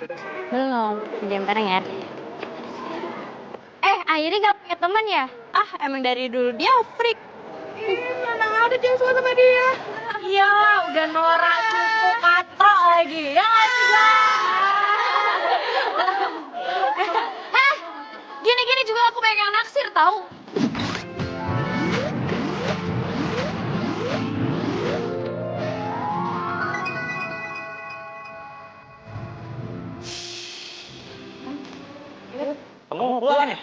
Belum, jam bareng ya. Akhirnya gak punya teman ya? Ah, emang dari dulu dia freak. Mana ada dia suka sama dia. Iya, udah norak cukup kata lagi. Ya nggak sih, Gini-gini juga aku pengen naksir tahu. Kamu mau pulang ya?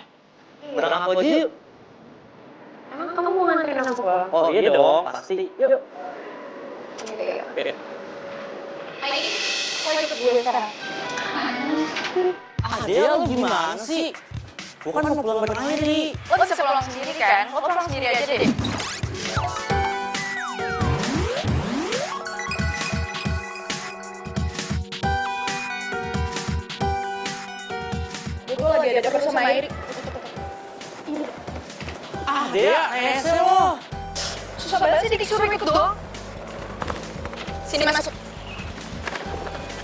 Bareng aku aja yuk. Emang kamu mau nganterin aku pulang? Oh iya dong, pasti. Yuk. Oke. Kau ikut gue sekarang. Ah, dia lu gimana sih? Gua kan mau pulang bareng Airi. Lo bisa pulang sendiri kan? Lo pulang sendiri aja deh. Gue lagi ada perlu sama Airi. Ah, dia rese lo. Susah banget sih disuruh ikut doang. Sini masuk.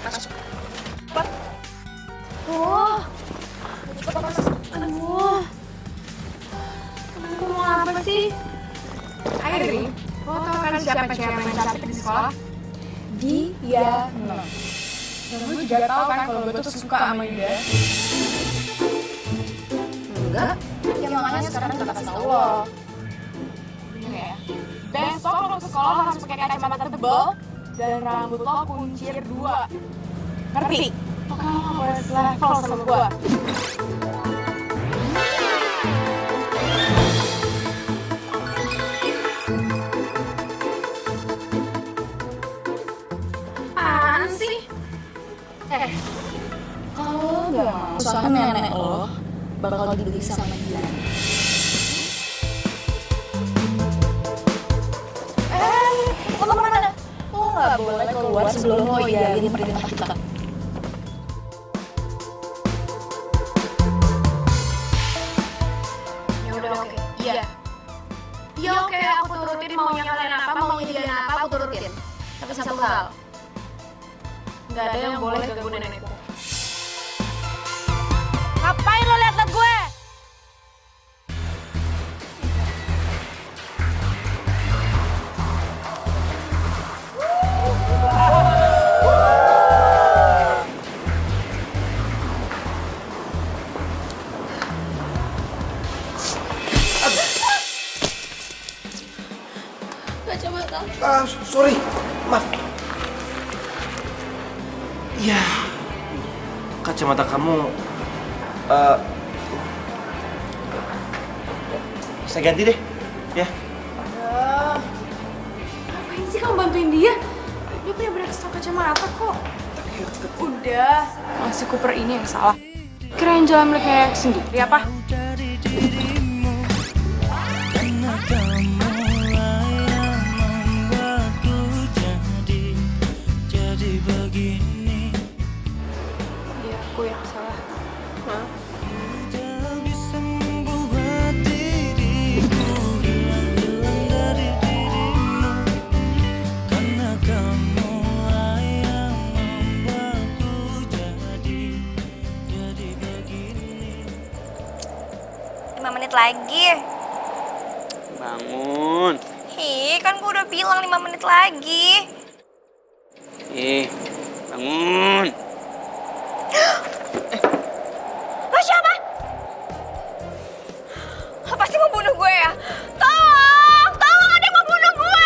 Masuk. Cepat. Oh, cepat masuk. Aduh. Kamu mau apa sih? Airi, lo tau kan siapa cewek yang cantik di sekolah? Diana. Dan lo juga tau kan kalau gue tuh suka sama dia. Enggak? Ya makanya sekarang kita kasih tau lo. Bener ya? Besok lo ke sekolah harus pakai kacamata tebal dan rambut lo kuncir 2. Ngerti? Oke, lo boleh level sama gue. Apaan sih? Kalau nggak mau, soalnya nenek lo bakal dibeli sama dia. Lo kemana? Lo nggak boleh keluar sebelum lo iyain perintah kita. Ya udah oke. Iya. Iya oke, aku turutin maunya kalian apa, maunya dia apa, aku turutin. Tapi satu hal, nggak ada yang boleh ganggu nenekku. Ngapain lo liat-liat gue? Kacamata. Sorry, maaf. Iya, kacamata kamu. Saya ganti deh, ya. Ngapain sih kamu bantuin dia? Dia punya banyak stok kacamata kok. Udah, masih Cooper ini yang salah. Kirain jalan miliknya sendiri apa? Iya, aku yang salah. Maaf. Menit lagi. Bangun. Hi, kan gue udah bilang 5 menit lagi. Bangun. Lo siapa? Lo pasti mau bunuh gue ya? Tolong ada yang mau bunuh gue.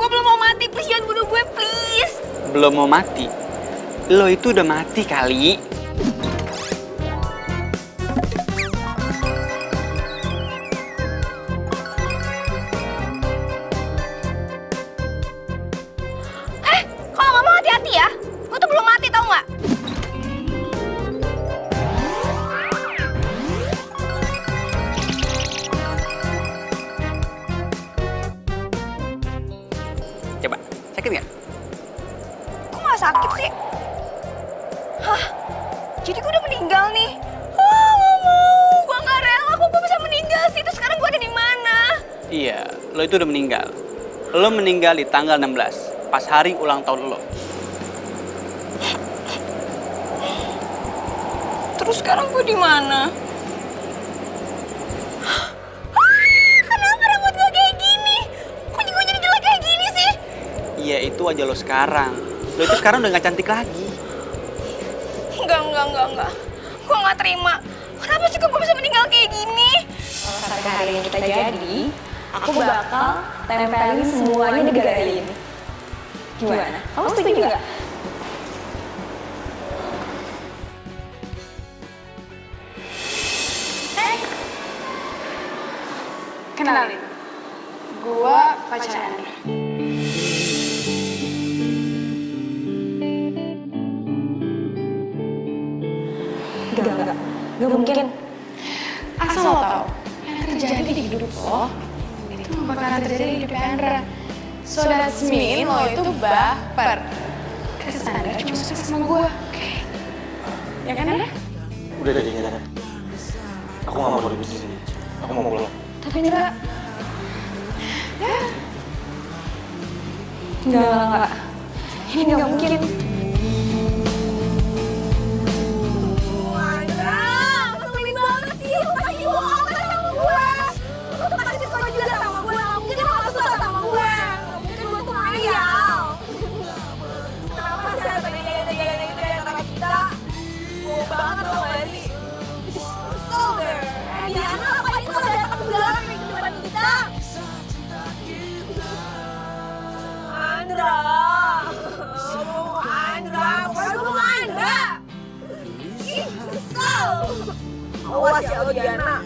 Gue belum mau mati, please jangan bunuh gue, please. Belum mau mati? Lo itu udah mati kali. Kalau nggak mau hati-hati ya. Gue tuh belum mati, tau nggak? Coba, sakit nggak? Kok nggak sakit sih? Hah? Jadi gue udah meninggal nih? Nggak mau. Gue nggak rela kok gue bisa meninggal sih. Terus sekarang gue ada di mana? Iya, lo itu udah meninggal. Lo meninggal di tanggal 16, pas hari ulang tahun lo. Terus sekarang gue di mana? Kenapa rambut gue kayak gini? Kok gue jadi jelek kayak gini sih? Iya, itu aja lo sekarang. Lo itu sekarang udah gak cantik lagi. Enggak. Gue gak terima. Kenapa sih kok gue bisa meninggal kayak gini? Kalau sampai hari ini kita jadi, aku bakal tempelin semuanya di galeri ini. Gimana? Kamu setuju nggak? Kenalin, gua pacar Andra. Nggak mungkin. Asal lo tau, yang terjadi di hidup lo, itu gak bakalan terjadi di hidup Andra. So that's mean lo itu baper. Terus Andra cuma suka sama gue, oke? Ya kan Andra? Udah jangan. Aku nggak mau ribut di sini. Aku mau pulang. Tapi enggak. Enggak. Ini nggak mungkin. Ngeselin banget sih. Lu kasih gue apa sama gue? Lu kasih suka juga sama gue. Gak mungkin lu gak suka sama gue. Gak mungkin gue tuh ngayal. Kenapa sih ada gaya-gaya itu di antara kita? Gue banget tau gak sih? Kesel deh. Diana ngapain tuh ada ketinggalan di depan kita? Andra. Ih, kesel. Awas ya lo Diana.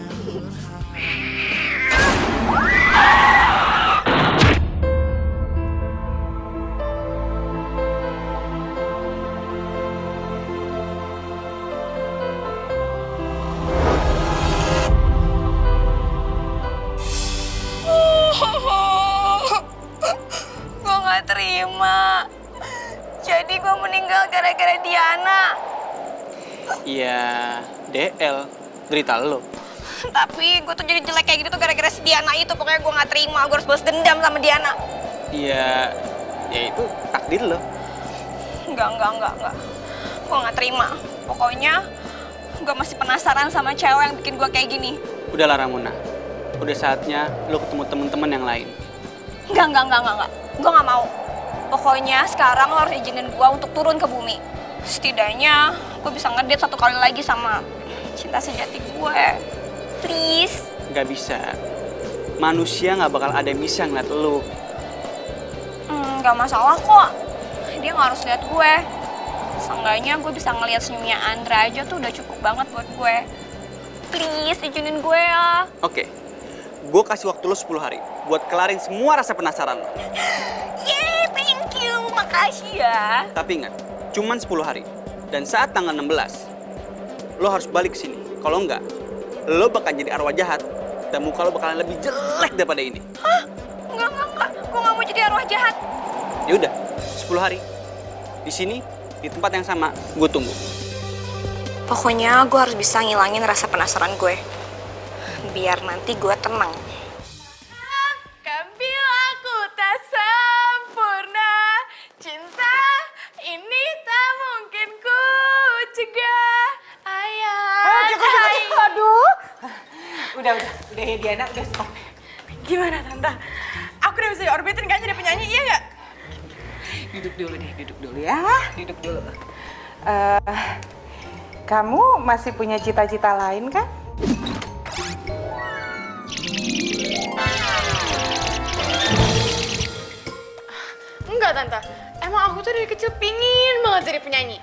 Gue gak terima. Jadi gue meninggal gara-gara Diana. Iya, DL. Derita lo. Tapi gue tuh jadi jelek kayak gitu tuh gara-gara si Diana itu. Pokoknya gue gak terima. Gue harus balas dendam sama Diana. Iya, ya itu takdir lo. Enggak. Gue gak terima. Pokoknya gue masih penasaran sama cewek yang bikin gue kayak gini. Udahlah Ramona. Udah saatnya lo ketemu temen-temen yang lain. Enggak. Gue gak mau. Pokoknya sekarang lo harus izinin gue untuk turun ke bumi. Setidaknya gue bisa ngedate satu kali lagi sama cinta sejati gue. Please. Gak bisa. Manusia gak bakal ada yang bisa ngeliat lo. Gak masalah kok. Dia gak harus lihat gue. Seenggaknya gue bisa ngeliat senyumnya Andra aja tuh udah cukup banget buat gue. Please, izinin gue ya. Oke. Gue kasih waktu lo 10 hari buat kelarin semua rasa penasaran lo. Yeay, thank you. Makasih ya. Tapi ingat, cuman 10 hari. Dan saat tanggal 16, lo harus balik ke sini. Kalau enggak, lo bakal jadi arwah jahat dan muka lo bakalan lebih jelek daripada ini. Hah? Enggak. Gue gak mau jadi arwah jahat. Ya udah, 10 hari. Di sini, di tempat yang sama, gue tunggu. Pokoknya gue harus bisa ngilangin rasa penasaran gue. Biar nanti gue tenang. Kan bila aku tak sempurna, cinta ini tak mungkin ku cegah. Aduh. Udah ya Diana, udah stop. Gimana Tante? Aku udah bisa diorbitin kan jadi penyanyi, iya nggak? Duduk dulu ya. Kamu masih punya cita-cita lain kan? Enggak Tante, emang aku tuh dari kecil pingin banget jadi penyanyi.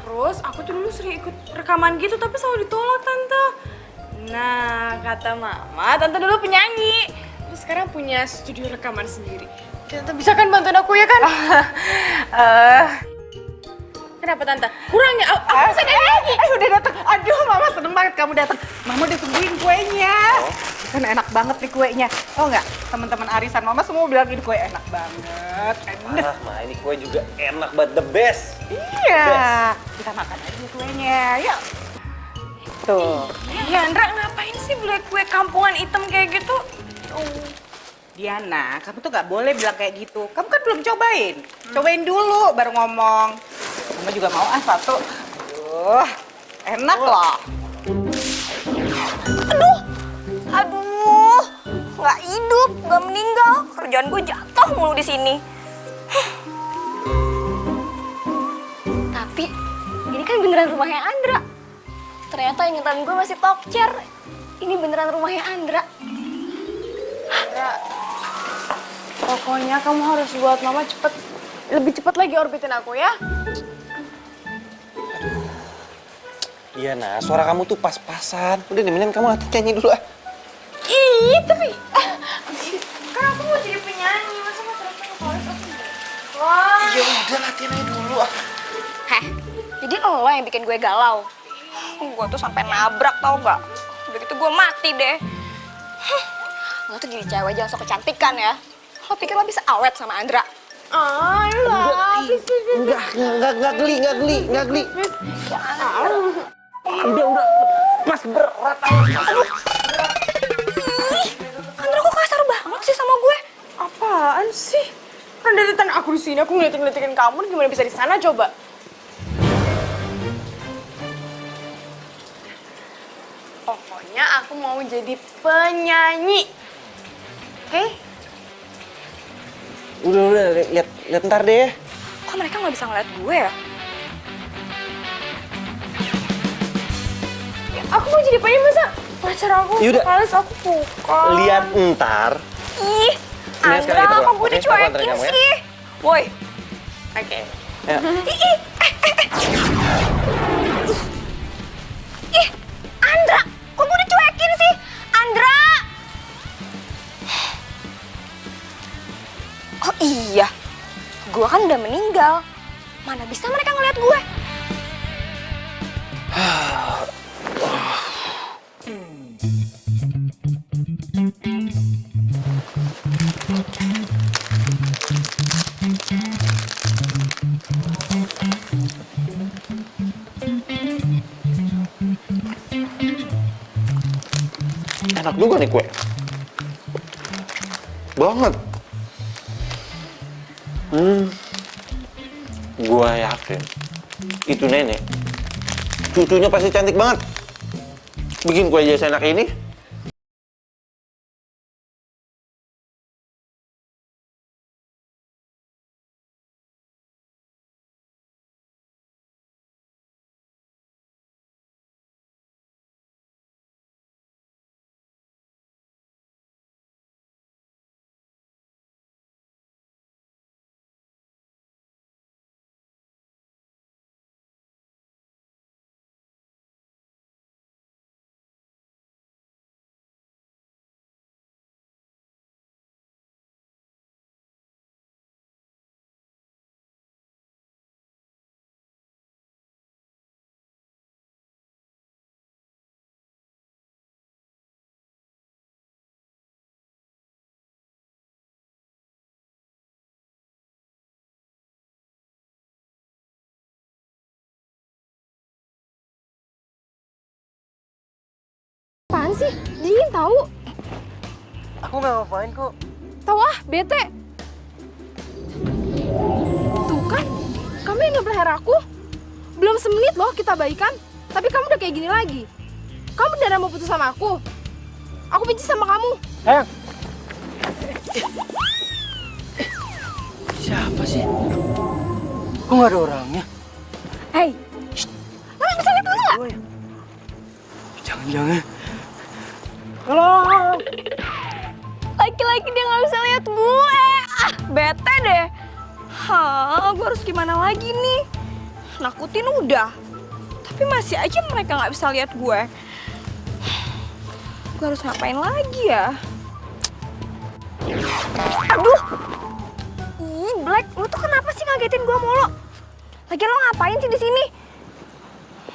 Terus aku tuh dulu sering ikut rekaman gitu tapi selalu ditolak Tante. Nah, kata Mama, Tante dulu penyanyi. Terus sekarang punya studio rekaman sendiri. Tante bisa kan bantuin aku ya kan? Kenapa Tante? Kurang ya? Aku bisa nyanyi lagi. Udah datang. Aduh, Mama seneng banget kamu datang. Mama udah tungguin kuenya. Kan enak banget nih kuenya. Oh enggak, teman-teman arisan Mama semua bilang ini kue enak banget. Ma, ini kue juga enak banget, the best. Iya. Kita makan aja kuenya. Yuk. Tuh. Ya Andra, ngapain sih beli kue kampungan hitam kayak gitu? Diana, kamu tuh gak boleh bilang kayak gitu. Kamu kan belum cobain. Cobain dulu baru ngomong. Kamu juga mau satu. Aduh. Enak loh. Aduh, nggak hidup, nggak meninggal. Kerjaan gue jatuh mulu di sini. Tapi ini kan beneran rumahnya Andra. Ternyata ingatan gue masih tokcer. Ini beneran rumahnya Andra. Pokoknya kamu harus buat mama lebih cepet lagi orbitin aku ya. Iya, nah, suara kamu tuh pas-pasan. Udah deh, mendingan kamu nyanyi dulu ah. Ih, tapi kan aku mau jadi penyanyi, masa mau terus vokalis aku enggak? Wah. Ya udah, latihan aja dulu ah. Heh, jadi lo yang bikin gue galau. Gue tuh sampai nabrak tau gak? Udah gitu gue mati deh. Lo tuh jadi cewek jangan sok kecantikan ya. Lo pikir lo bisa awet sama Andra? Ah, lah. Enggak geli. Udah, pas berat. Ih, Andra kok kasar banget sih sama gue? Apaan sih? Kan dari tadi aku di sini aku ngeliatin kamu, gimana bisa di sana coba? Pokoknya aku mau jadi penyanyi. Oke? Udah, lihat ntar deh. Kok mereka nggak bisa ngeliat gue ya? Aku mau jadi penyanyi masa pacar aku Yaudah. vokalis aku bukan. Lihat ntar. Ih, Mendingan sekarang kita Andra, kok gue pulang. Oke, aku anterin dicuekin kamu ya. sih? Woi, Oke. Ya. ih, Andra, kok gue dicuekin sih? Andra! Oh iya, gue kan udah meninggal. Mana bisa mereka ngeliat gue? Enak juga nih kue. Banget. Gua yakin itu nenek. Cucunya pasti cantik banget. Bikin kue aja seenak ini. Apaan sih? Dingin tahu. Aku nggak ngapain kok. Tahu ah, bete. Tuh kan, kamu yang ngebelahar aku. Belum semenit loh kita baikan, tapi kamu udah kayak gini lagi. Kamu beneran mau putus sama aku? Aku benci sama kamu. Siapa sih? Kok nggak ada orangnya? Hei, kalian bisa lihat dulu nggak? Jangan-jangan. Laki-laki dia nggak bisa lihat gue. Ah, bete deh. Hah, gue harus gimana lagi nih? Nakutin udah, tapi masih aja mereka nggak bisa lihat gue. Gue harus ngapain lagi ya? Aduh, ih Black, lu tuh kenapa sih ngagetin gue mulu? Lagian lo ngapain sih di sini?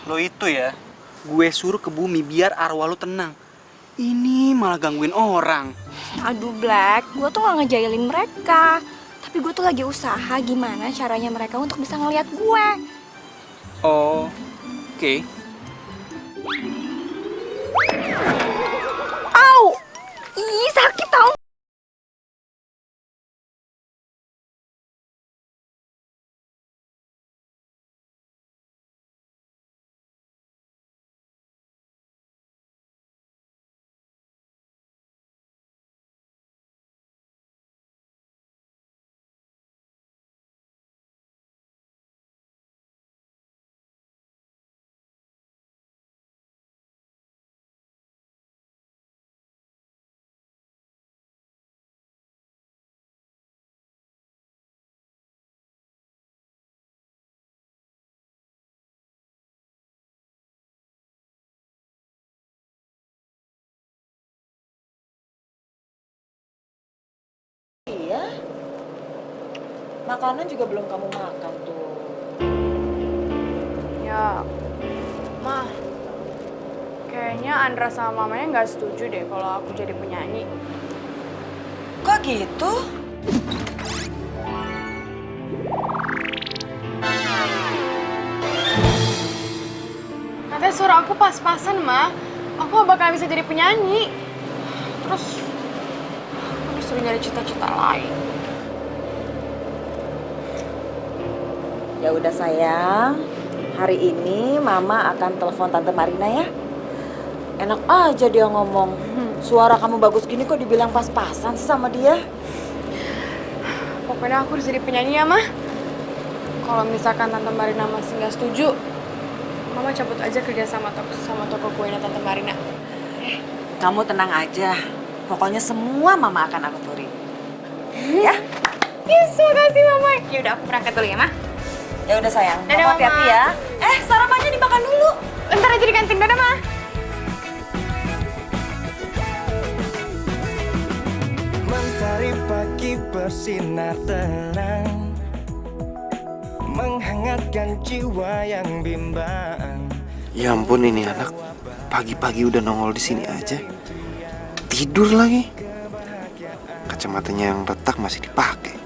Lo itu ya, gue suruh ke bumi biar arwah lo tenang. Ini malah gangguin orang. Aduh Black, gue tuh gak ngejailin mereka. Tapi gue tuh lagi usaha gimana caranya mereka untuk bisa ngelihat gue. Oh, oke. Au! Ih, sakit tau. Makanan juga belum kamu makan tuh. Ya, Mah, kayaknya Andra sama mamanya nggak setuju deh kalau aku jadi penyanyi. Kok gitu? Katanya suara aku pas-pasan, Ma. Aku gak bakal bisa jadi penyanyi. Terus, aku disuruh nyari cita-cita lain. Ya udah sayang, hari ini Mama akan telepon Tante Marina ya. Enak aja dia ngomong. Suara kamu bagus gini kok dibilang pas-pasan sih sama dia. Pokoknya aku harus jadi penyanyi ya, Ma. Kalau misalkan Tante Marina masih nggak setuju, Mama cabut aja kerja sama toko kuenya Tante Marina. Kamu tenang aja. Pokoknya semua Mama akan aturin. Ya? Yes, makasih Mama. Yaudah, aku berangkat dulu ya, Ma. Ya udah sayang. Dadah, Mama hati-hati Mama. ya. Sarapannya dimakan dulu. Ntar aja di kantin, dadah, Ma. Mentari pagi bersinar terang, menghangatkan jiwa yang bimbang. Ya ampun, ini anak pagi-pagi udah nongol di sini aja. Tidur lagi. Kacamatanya yang retak masih dipakai.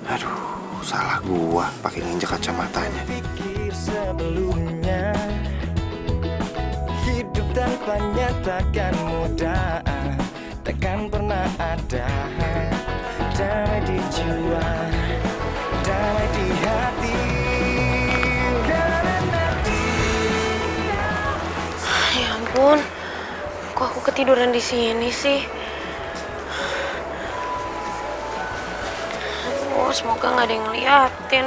Aduh, salah gua pakai nginjek kacamatanya. Pikir sebelumnya, hidup tanpanya takkan mudah, takkan pernah ada damai di jiwa, damai di hati. Ya ampun, kok aku ketiduran di sini sih? Aduh, semoga nggak ada yang ngeliatin.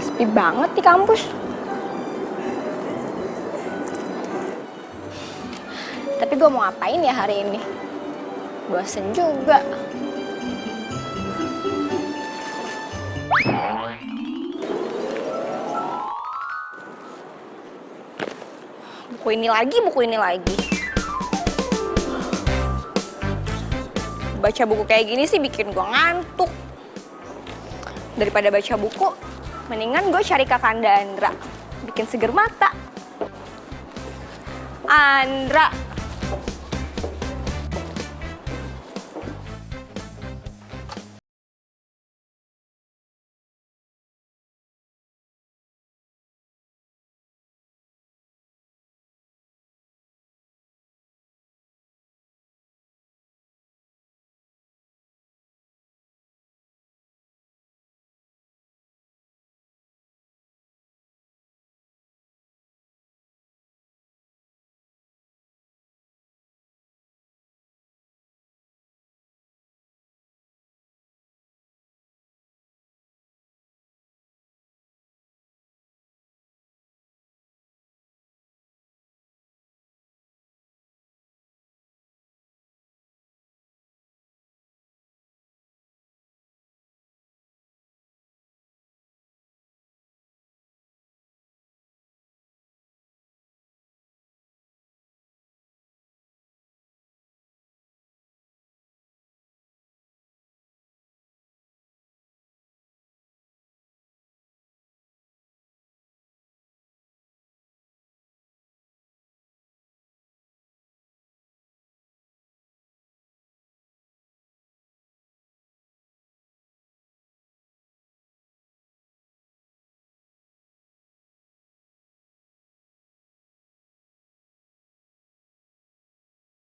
Sepi banget di kampus. Tapi gue mau ngapain ya hari ini? Bosen juga. Buku ini lagi. Baca buku kayak gini sih bikin gue ngantuk. Daripada baca buku, mendingan gue cari Kakanda Andra. Bikin seger mata. Andra.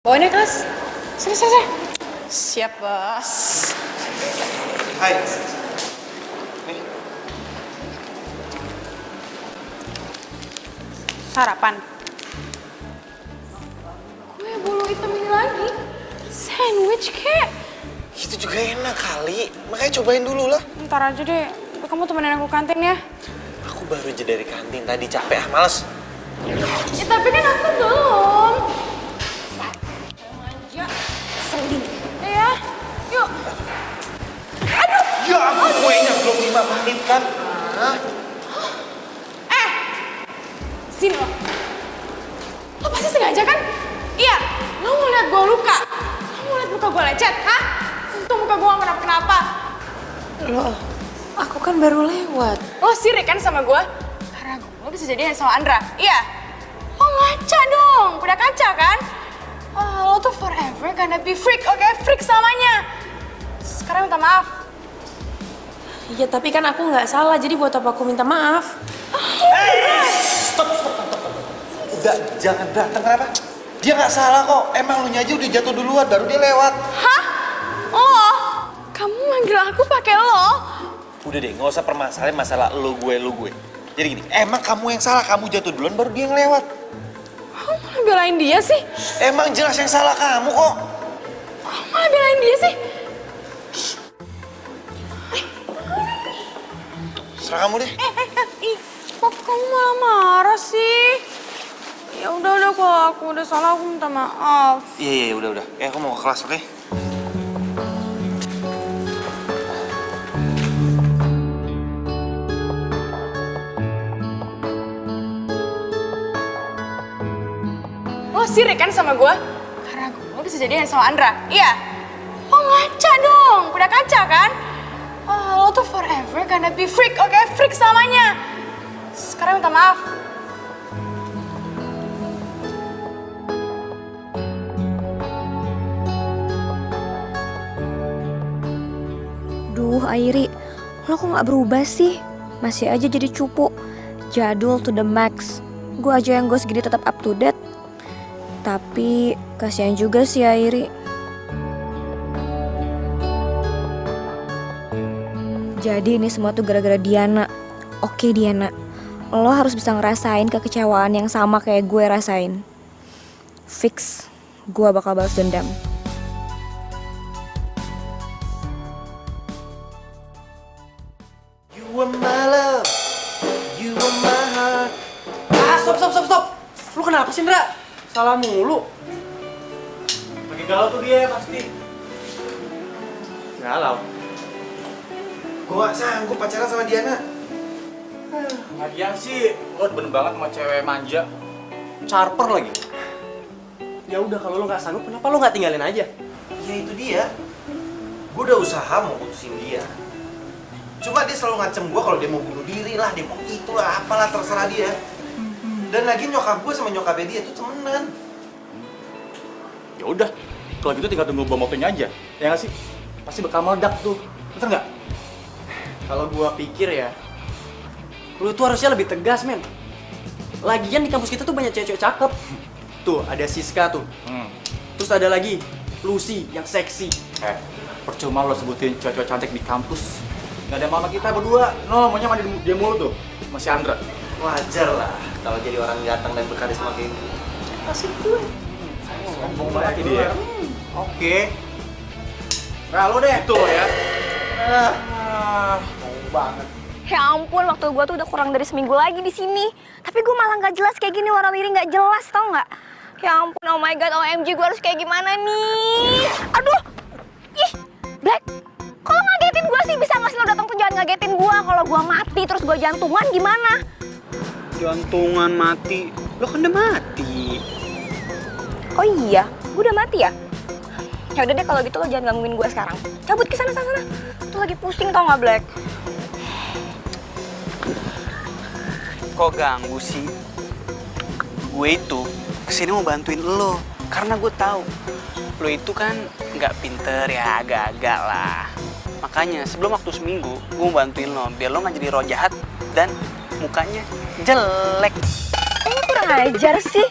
Bawain ya, kelas. Sini. Siap, Bos. Hai. Sarapan. Kue bolu hitam ini lagi. Sandwich, kek. Itu juga enak kali. Makanya cobain dulu lah. Ntar aja deh. Tapi kamu temenin aku kantin ya. Aku baru aja dari kantin tadi, capek males. Ya tapi kan aku belum. Sedih. Ya, yuk. Aduh. nggak valid kan? Hah? Sini lo. Lo pasti sengaja kan? Iya, lo mau lihat gue luka. Lo mau lihat muka gue lecet, hah? Untung muka gue gak kenapa-kenapa. Loh, aku kan baru lewat. Lo sirik kan sama gue? Karena gue bisa jadian sama Andra. Iya. Lo ngaca dong, udah kaca kan? Lo tuh forever gonna be freak, oke? Freak selamanya. Sekarang minta maaf. Iya, tapi kan aku nggak salah, jadi buat apa aku minta maaf? Stop. Udah, jangan berantem kenapa? Dia nggak salah kok. Emang lu aja udah jatuh duluan, baru dia lewat. Hah? Lo? Kamu manggil aku pakai lo? Udah deh, nggak usah permasalahin masalah lu gue. Jadi gini, emang kamu yang salah, kamu jatuh duluan baru dia yang lewat. Kamu malah belain dia sih? Emang jelas yang salah kamu kok. Kamu malah belain dia sih? Serah kamu deh. Kok kamu malah marah sih? Ya udah kalau aku udah salah aku minta maaf. Iya, udah. Aku mau ke kelas, oke? Lo sirik kan sama gue? Karena gue bisa jadian sama Andra. Iya. Lo ngaca dong, udah kaca kan? Lo tuh forever gonna be freak, oke? Freak selamanya. Sekarang minta maaf. Duh, Airi, lo kok gak berubah sih? Masih aja jadi cupu. Jadul to the max. Gue aja yang gue segini tetap up to date. Tapi kasihan juga sih Airi. Jadi ini semua tuh gara-gara Diana. Oke Diana, lo harus bisa ngerasain kekecewaan yang sama kayak gue rasain. Fix, gue bakal balas dendam. You are my love, you are my heart. Stop. Lu kenapa sih, Ndra? Salah mulu. Lagi galau tuh dia pasti. Galau. Gue gak sanggup pacaran sama Diana. Lagian sih, lo bener banget sama cewek manja. Charper lagi. Ya udah, kalau lu nggak sanggup, kenapa lu nggak tinggalin aja? Ya itu dia. Gue udah usaha mau putusin dia. Cuma dia selalu ngancem gue kalau dia mau bunuh diri lah, dia mau itulah, apalah terserah dia. Dan lagi nyokap gue sama nyokapnya dia tuh temenan. Ya udah, kalau gitu tinggal tunggu bom waktunya aja. Ya nggak sih? Pasti bakal meledak tuh. Bener nggak? Kalau gua pikir ya, lu tuh harusnya lebih tegas, men. Lagian di kampus kita tuh banyak cewek-cewek cakep. Tuh, ada Siska tuh. Terus ada lagi Lucy yang seksi. Percuma lo sebutin cewek-cewek cantik di kampus. Nggak ada mama kita berdua. No, maunya mandi dia mulu tuh. Masih Andra. Wajar lah kalau jadi orang ganteng dan berkarisma kayak gitu. Asik gue. Sombong banget dia. Oke. Nah, lo deh. Itu lo ya. Mau banget. Ya ampun, waktu gue tuh udah kurang dari seminggu lagi di sini. Tapi gue malah nggak jelas kayak gini, warawiri nggak jelas, tau nggak? Ya ampun, oh my god, OMG, gue harus kayak gimana nih? Aduh, ih, Black, kalau ngagetin gue sih bisa nggak sih lo datang tuh jangan ngagetin gue. Kalau gue mati terus gue jantungan gimana? Jantungan mati. Lo kan udah mati. Oh iya, gue udah mati ya? Ya udah deh kalau gitu lo jangan gangguin gue sekarang. Cabut ke sana. Tuh lagi pusing tau nggak, Black? Kok ganggu sih? Gue itu kesini mau bantuin lo. Karena gue tahu lo itu kan nggak pinter ya, agak-agak lah. Makanya sebelum waktu seminggu, gue mau bantuin lo. Biar lo nggak jadi roh jahat dan mukanya jelek. Kayaknya kurang ajar sih.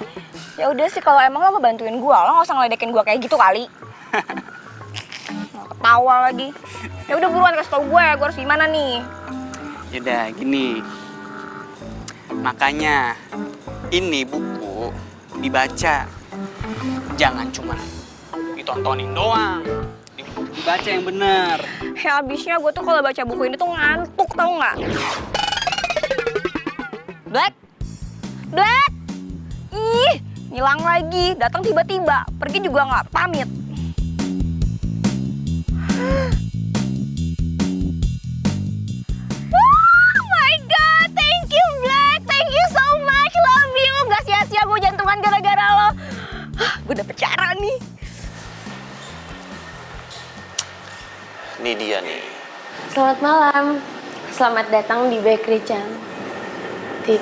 Ya udah sih kalau emang lo mau bantuin gue, lo nggak usah ngeledekin gue kayak gitu kali. Ketawa lagi. Ya udah buruan kasih tau gue harus gimana nih? Yaudah gini. Makanya ini buku dibaca, jangan cuma ditontonin doang. Dibaca yang bener. Ya abisnya gue tuh kalau baca buku ini tuh ngantuk tau nggak? Black, ih ngilang lagi, datang tiba-tiba, pergi juga nggak pamit. mau jantungan gara-gara lo. Gue dapet cara nih. Ini dia nih. Selamat malam. Selamat datang di Bakery Cantik.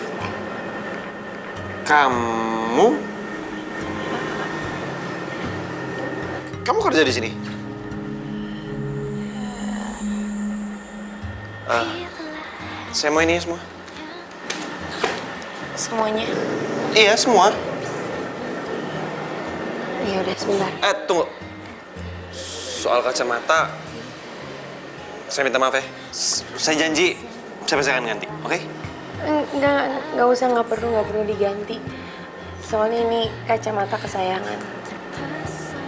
Kamu kerja di sini? Saya mau ini semua. Semuanya. Iya, semua. Ya udah sebentar. Tunggu. Soal kacamata, saya minta maaf ya. Saya janji, saya pasti akan ganti, oke? Nggak usah, nggak perlu diganti. Soalnya ini kacamata kesayangan.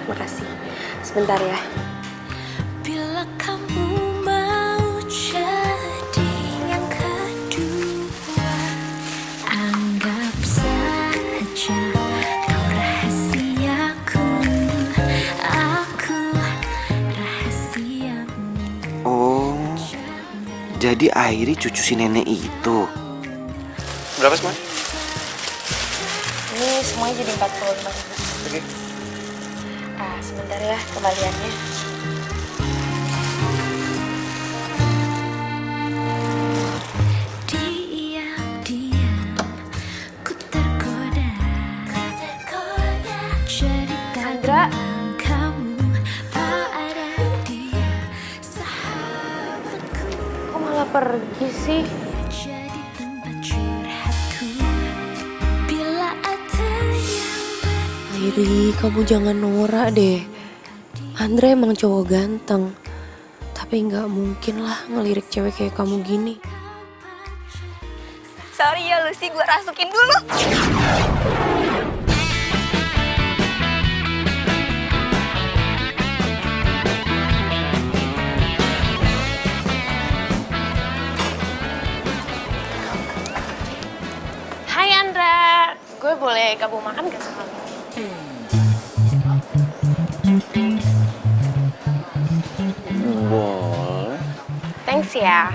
Makasih. Sebentar ya. Bila kamu mau jadi yang kedua, anggap saja kau rahasiaku, aku rahasiamu. Oh, jadi Airi cucu si nenek itu. Berapa semua? Ini semuanya jadi 45.000. Oke. Sebentar ya kembaliannya. Diam-diam ku tergoda jadi Sandra. kamu pada dia sahabatku, Kok malah pergi sih? jadi tempat curhatku bila ada yang Airi, kamu jangan norak deh. Andre emang cowok ganteng. Tapi nggak mungkin lah ngelirik cewek kayak kamu gini. Sorry ya Lucy, gue rasukin dulu. Hai Andra, gue boleh kamu makan gak sama lo? Boleh. Thanks ya.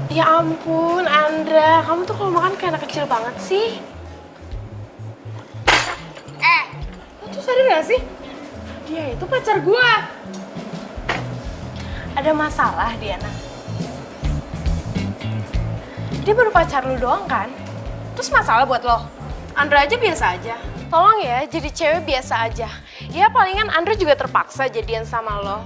Ya ampun Andra, kamu tuh kalau makan kayak anak kecil banget sih. Lo tuh sadar gak sih? Dia itu pacar gue. Ada masalah Diana? Dia baru pacar lu doang kan? Terus masalah buat lo? Andra aja biasa aja. Tolong ya, jadi cewek biasa aja. Ya palingan Andra juga terpaksa jadian sama lo.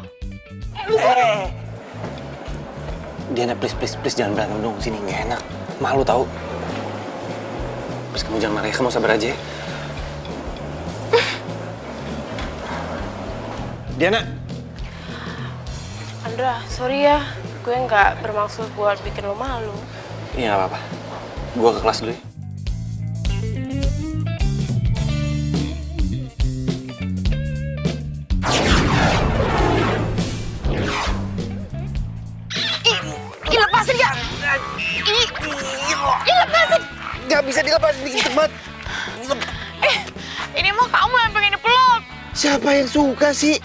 Diana, please jangan berantem dong sini, nggak enak. Malu tahu. Please kamu jangan marah ya, kamu sabar aja ya. Diana. Andra, sorry ya. Gue nggak bermaksud buat bikin lo malu. Iya nggak apa-apa. Gua ke kelas dulu ya. Ih, lepasin gak? Ih, lepasin. Nggak bisa dilepas, bikin cepat. Ini mah kamu yang pengen dipeluk. Siapa yang suka sih?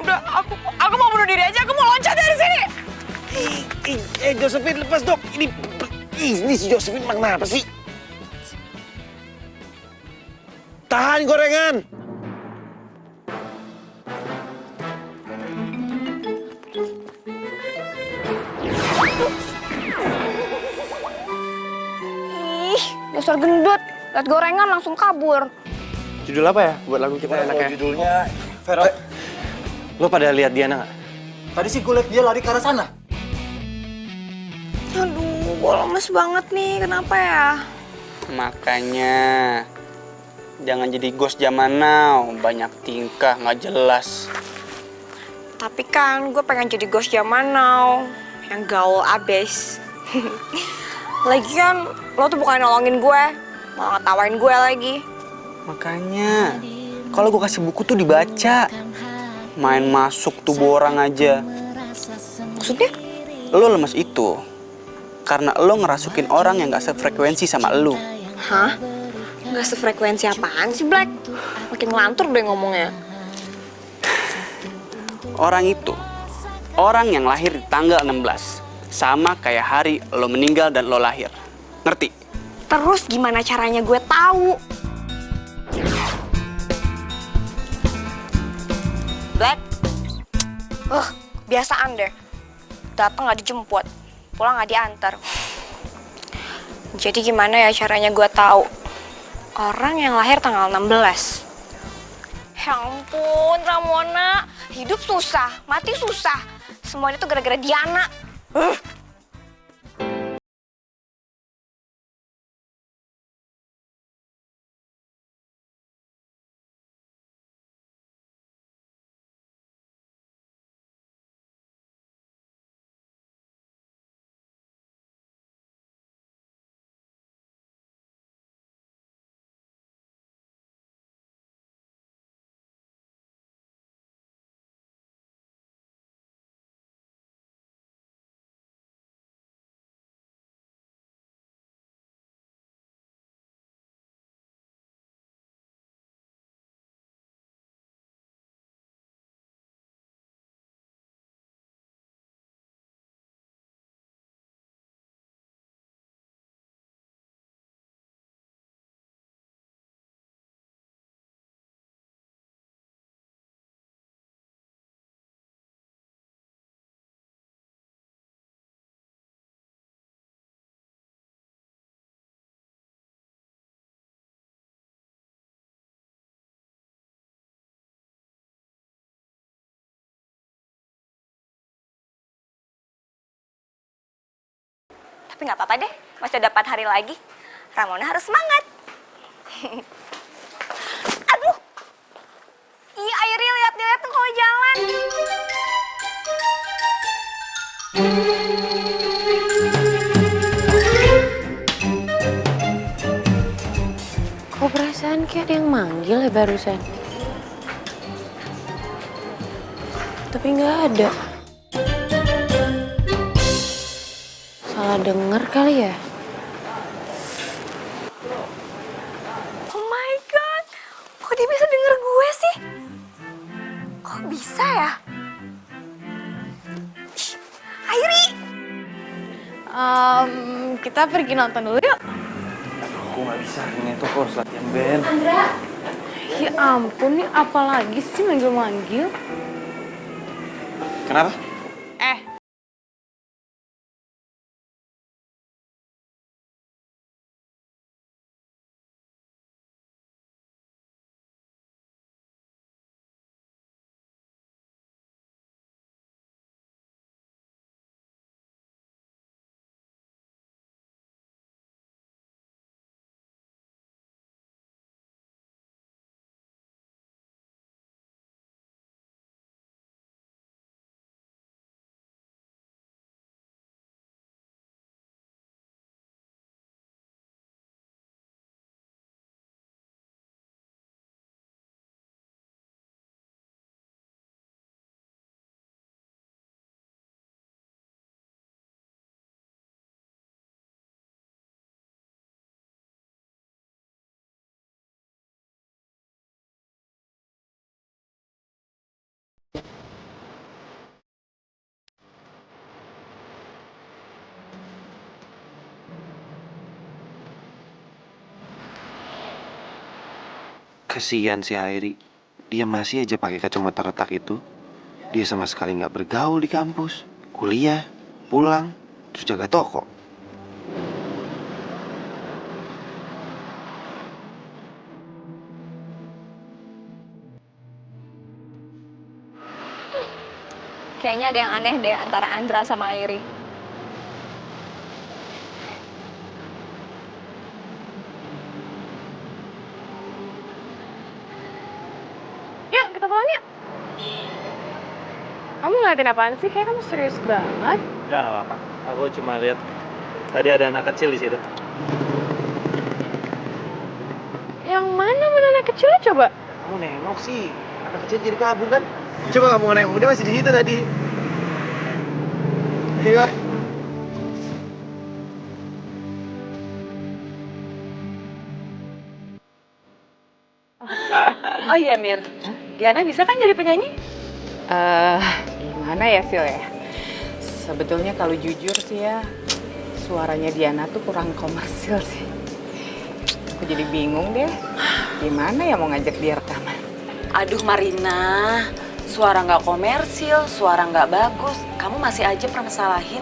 Udah, aku mau bunuh diri aja. Aku mau loncat dari sini. Josephine lepas dong. Ini si Josephine kenapa sih? Tahan gorengan. Ih, dasar gendut. Liat gorengan langsung kabur. Judul apa ya buat lagu kita enaknya? Judulnya Vero. Lo pada lihat Diana nggak? Tadi sih gue liat dia lari ke arah sana. Aduh, gue lemes banget nih. Kenapa ya? Makanya jangan jadi ghost zaman now, banyak tingkah nggak jelas. Tapi kan gue pengen jadi ghost zaman now, yang gaul abis. Lagian lo tuh bukan nolongin gue, malah ngetawain gue lagi. Makanya kalau gue kasih buku tuh dibaca, main masuk tubuh orang aja. Maksudnya? Lo lemes itu karena lo ngerasukin orang yang gak sefrekuensi sama lo. Hah? Gak sefrekuensi apaan sih, Black? Makin ngelantur deh ngomongnya. Orang itu orang yang lahir di tanggal 16. Sama kayak hari lo meninggal dan lo lahir. Ngerti? Terus gimana caranya gue tahu? Black? Biasaan deh. Datang nggak dijemput, pulang nggak diantar. Jadi gimana ya caranya gue tahu orang yang lahir tanggal 16? Ya ampun, Ramona. Hidup susah, mati susah. Semuanya tuh gara-gara Diana. Tapi nggak apa-apa deh, masih ada 4 hari lagi. Ramona harus semangat. Aduh! Iya, Airi lihat-lihat tuh kalau jalan. Kok perasaan kayak ada yang manggil ya barusan? Tapi nggak ada. Salah denger kali ya? Oh my god, kok dia bisa denger gue sih? Kok bisa ya? Ih, Airi! Kita pergi nonton dulu yuk. Aku nggak bisa, ini tuh harus latihan band. Ya ampun, nih apalagi sih manggil-manggil? Kenapa? Kasihan si Airi. Dia masih aja pakai kacamata retak itu. Dia sama sekali nggak bergaul di kampus. Kuliah, pulang, terus jaga toko. Kayaknya ada yang aneh deh antara Andra sama Airi. Yuk, kita pulang yuk. Kamu ngeliatin apaan sih? Kayak kamu serius banget. Enggak apa-apa. Aku cuma lihat tadi ada anak kecil di situ. Yang mana anak kecilnya coba? Kamu nengok sih. Anak kecil jadi kabur kan? Coba kamu nengok, dia masih di situ tadi. Iya. Oh iya Mir, Diana bisa kan jadi penyanyi? Gimana ya Sil ya? Sebetulnya kalau jujur sih ya, suaranya Diana tuh kurang komersil sih. Aku jadi bingung deh, gimana ya mau ngajak dia rekaman. Aduh Marina, suara nggak komersil, suara nggak bagus, kamu masih aja permasalahin.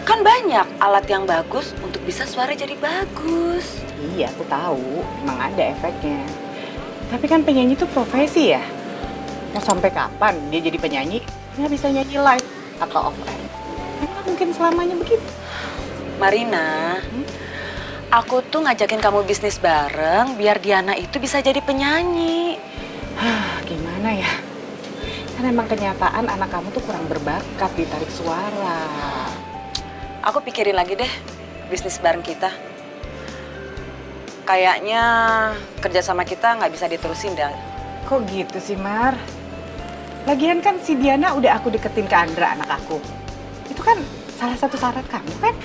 Kan banyak alat yang bagus untuk bisa suara jadi bagus. Iya, aku tahu, emang ada efeknya. Tapi kan penyanyi itu profesi ya. Mau sampai kapan dia jadi penyanyi? Nggak bisa nyanyi live atau off air. Nggak mungkin selamanya begitu. Marina, aku tuh ngajakin kamu bisnis bareng biar Diana itu bisa jadi penyanyi. Gimana ya? Kan emang kenyataan anak kamu tuh kurang berbakat di tarik suara. Aku pikirin lagi deh bisnis bareng kita. Kayaknya kerjasama kita nggak bisa diterusin dah. Kok gitu sih, Mar? Lagian kan si Diana udah aku deketin ke Andra, anak aku. Itu kan salah satu syarat kamu kan?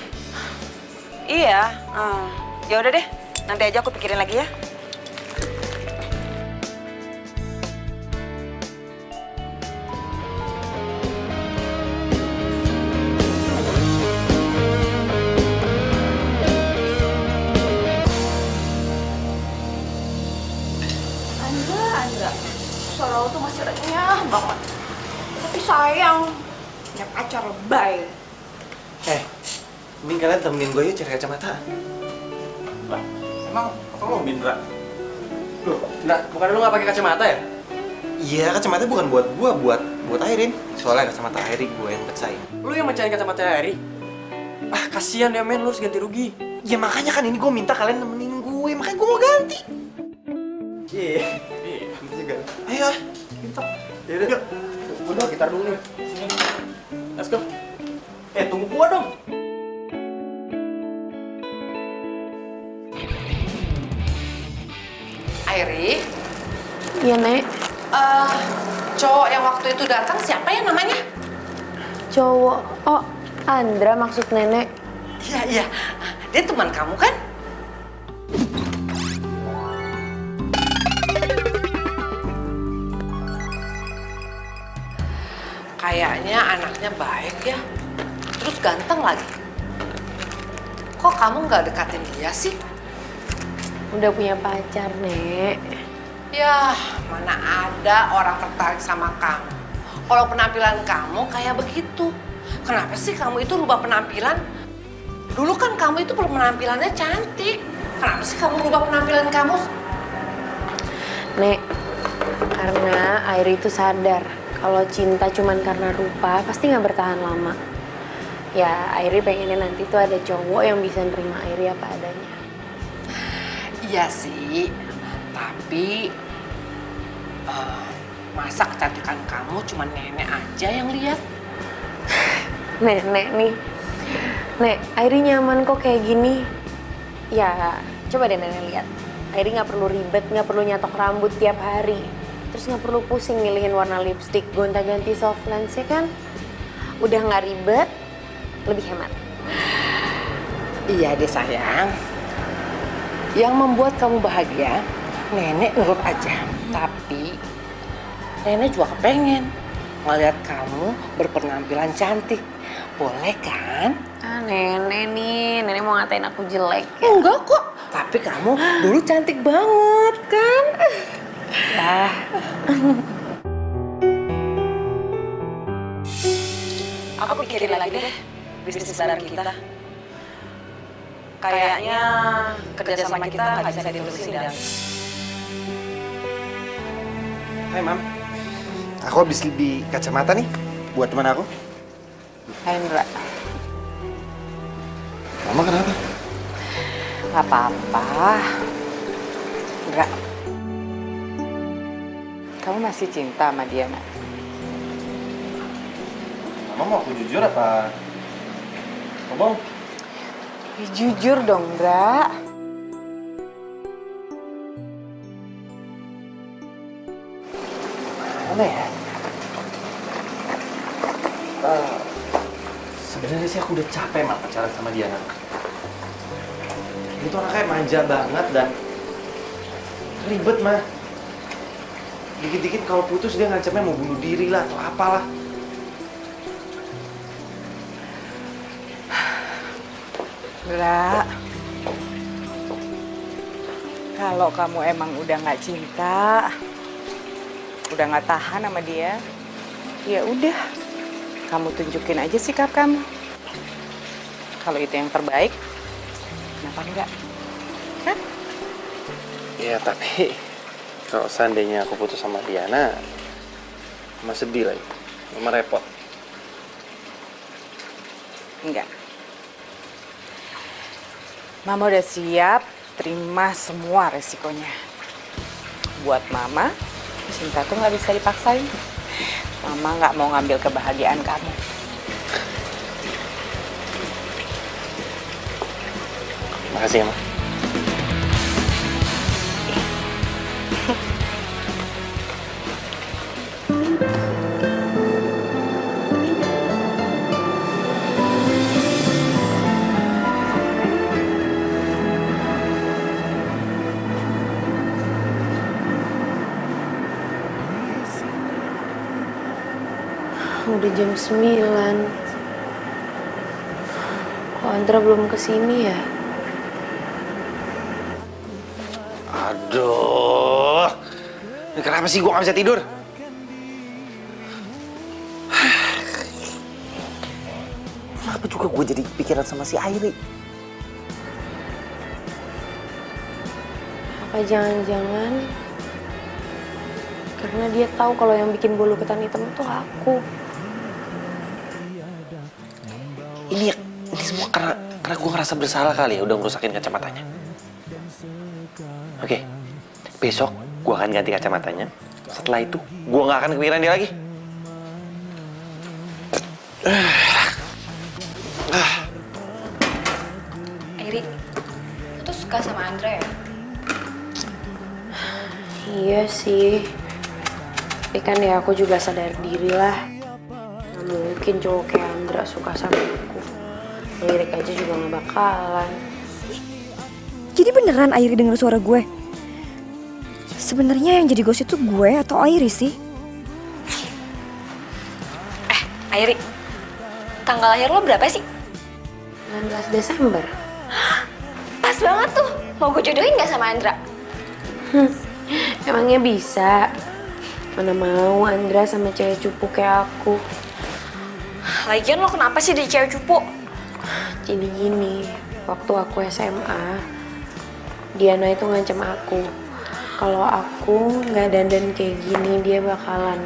Iya, ya udah deh. Nanti aja aku pikirin lagi ya. Andra, suara lo tuh masih renyah banget. Tapi sayang, punya pacar lebay. Mending kalian temenin gue yuk cari kacamata. Lah, emang apa mau Bindra? Loh, Ndra, bukan lu nggak pakai kacamata ya? Iya, kacamata bukan buat gue, buat Airin. Soalnya kacamata Airin gue yang pecahin. Lu yang mecahin kacamata Hari? Ah, kasihan ya men, lu harus ganti rugi. Ya makanya kan ini gue minta kalian nemenin gue, makanya gue mau ganti. Iya, nanti juga. Ayo, Minta. Yaudah, yuk. Udah, gitar dulu nih. Sini. Let's go. Tunggu gua dong. Airi, Iya, Nek. cowok yang waktu itu datang siapa ya namanya? Cowok. Oh, Andra maksud Nenek. Iya, dia teman kamu kan? Kayaknya anaknya baik ya, terus ganteng lagi. Kok kamu nggak dekatin dia sih? Udah punya pacar, Nek. Ya, mana ada orang tertarik sama kamu. Kalau penampilan kamu kayak begitu. Kenapa sih kamu itu rubah penampilan? Dulu kan kamu itu penampilannya cantik. Kenapa sih kamu rubah penampilan kamu? Nek, karena Airi itu sadar kalau cinta cuman karena rupa pasti nggak bertahan lama. Ya, Airi pengennya nanti tuh ada cowok yang bisa nerima Airi apa adanya. Iya sih, tapi masa kecantikan kamu cuma nenek aja yang lihat? Nenek nih. Nek, Airi nyaman kok kayak gini. Ya, coba deh Nenek lihat. Airi nggak perlu ribet, nggak perlu nyatok rambut tiap hari. Terus nggak perlu pusing milihin warna lipstick, gonta-ganti soft lens ya kan? Udah nggak ribet, lebih hemat. Iya deh sayang. Yang membuat kamu bahagia, nenek nurut aja. Tapi nenek juga kepengen ngeliat kamu berpenampilan cantik. Boleh kan? Ah, Nenek nih, Nenek mau ngatain aku jelek ya? Enggak kok. Tapi kamu dulu cantik banget kan? Ya. Aku pikirin lagi deh bisnis bareng kita. Kayaknya kerjasama kita nggak bisa diterusin dah. Hai Mam. Aku habis beli kacamata nih buat teman aku. Hai, Ndra. Mama kenapa? Gak apa-apa. Ndra, kamu masih cinta sama Diana? Mama mau aku jujur apa? Ngomong. Ya, jujur dong, Ndra. Mana ya? Sebenarnya sih aku udah capek mah pacaran sama Diana. Dia tuh anaknya manja banget dan ribet mah. Dikit-dikit kalau putus dia ngancamnya mau bunuh diri lah atau apalah. Ra, kalau kamu emang udah nggak cinta, udah nggak tahan sama dia, ya udah, kamu tunjukin aja sikap kamu. Kalau itu yang terbaik, kenapa enggak? Kan? Ya tapi kalau seandainya aku putus sama Diana, Mama sedih lagi, Mama repot. Enggak. Mama udah siap terima semua resikonya. Buat Mama, cinta tuh nggak bisa dipaksain. Mama nggak mau ngambil kebahagiaan kamu. Makasih ya, Ma. Udah jam 9. Kok Andra belum kesini ya? Aduh, ini kenapa sih gua nggak bisa tidur? Kenapa juga gue jadi pikiran sama si Airi? Apa jangan-jangan karena dia tahu kalau yang bikin bulu ketan hitam itu aku. Ini semua karena gue ngerasa bersalah kali ya udah ngerusakin kacamatanya. Oke, besok gue akan ganti kacamatanya. Setelah itu gue nggak akan kepikiran dia lagi. Airi, lu tuh suka sama Andra ya? Iya sih. Tapi kan ya aku juga sadar diri lah. Gak mungkin cowok kayak Andra suka sama aku. Lirik aja juga gak bakalan. Jadi beneran Airi denger suara gue? Sebenarnya yang jadi ghost itu gue atau Airi sih? Airi, tanggal lahir lo berapa sih? 19 Desember. Pas banget tuh, mau gue jodohin gak sama Andra? Emangnya bisa? Mana mau Andra sama cewek cupu kayak aku. Lagian lo kenapa sih jadi cewek cupu? Jadi gini, waktu aku SMA, Diana itu ngancam aku. Kalau aku nggak dandan kayak gini, dia bakalan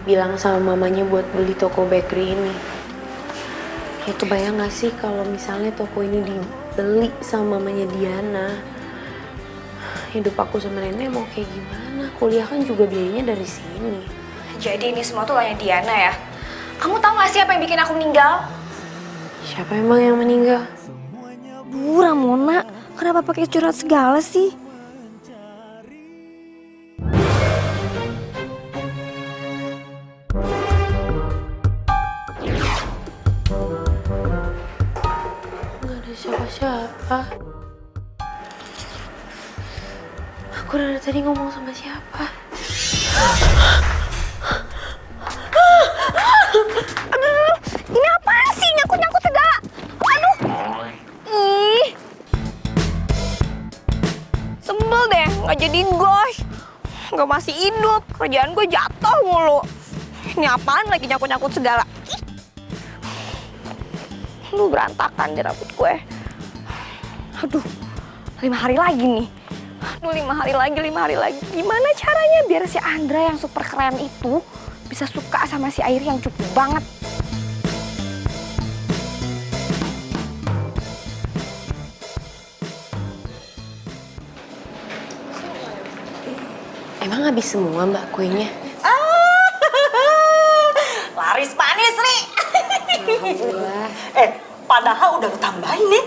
bilang sama mamanya buat beli toko bakery ini. Ya kebayang gak sih kalau misalnya toko ini dibeli sama mamanya Diana? Hidup aku sama nenek mau kayak gimana? Kuliah kan juga biayanya dari sini. Jadi ini semua tuh hanya Diana ya? Kamu tahu gak sih apa yang bikin aku meninggal? Siapa emang yang meninggal? Bu Ramona, kenapa pakai curhat segala sih? Nggak ada siapa-siapa. Aku dari tadi ngomong sama siapa? Aduh, ini apaan sih? Nyangkut-nyangkut segala. Aduh. Ih. Sebel deh, nggak jadi ghost. Nggak masih hidup, kerjaan gue jatuh mulu. Ini apaan lagi nyangkut-nyangkut segala? Ih. Lu berantakan deh rambut gue. Aduh, 5 hari lagi nih. Aduh, 5 hari lagi. Gimana caranya biar si Andra yang super keren itu bisa suka sama si Airi yang cukup banget? Emang habis semua mbak kuenya? Laris manis, Ri. Alhamdulillah. Padahal udah lu tambahin nih.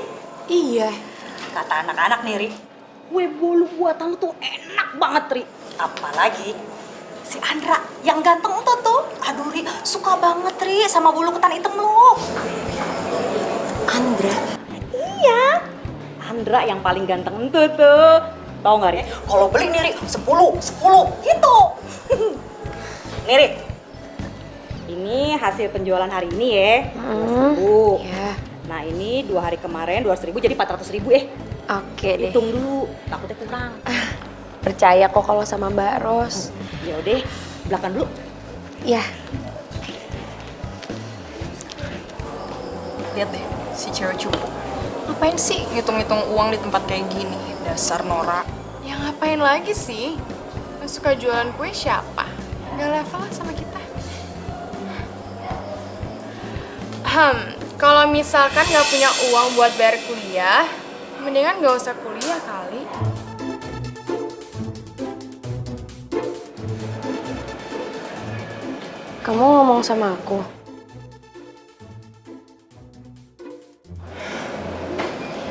Iya. Kata anak-anak nih, Ri, kue bolu buatan lu tuh enak banget, Ri. Apalagi si Andra yang ganteng tuh. Aduh, Ri, suka banget, Ri, sama bolu ketan hitam lu. Andra? Iya. Andra yang paling ganteng tuh. Tahu nggak, Ri? Kalau beli nih, Ri, 10 gitu. Nih, Ri. Ini hasil penjualan hari ini ya. Bu. Ya. Nah ini 2 hari kemarin 200.000 jadi 400.000 Oke deh. Hitung dulu, takutnya kurang. Percaya kok kalau sama Mbak Ros. Ya udah, belakang dulu. Ya. Lihat deh, si cewek cupu. Ngapain sih ngitung-ngitung uang di tempat kayak gini? Dasar Nora. Ya ngapain lagi sih? Yang suka jualan kue siapa? Gak level lah sama kita. Kalau misalkan gak punya uang buat bayar kuliah, mendingan gak usah kuliah kali. Kamu ngomong sama aku.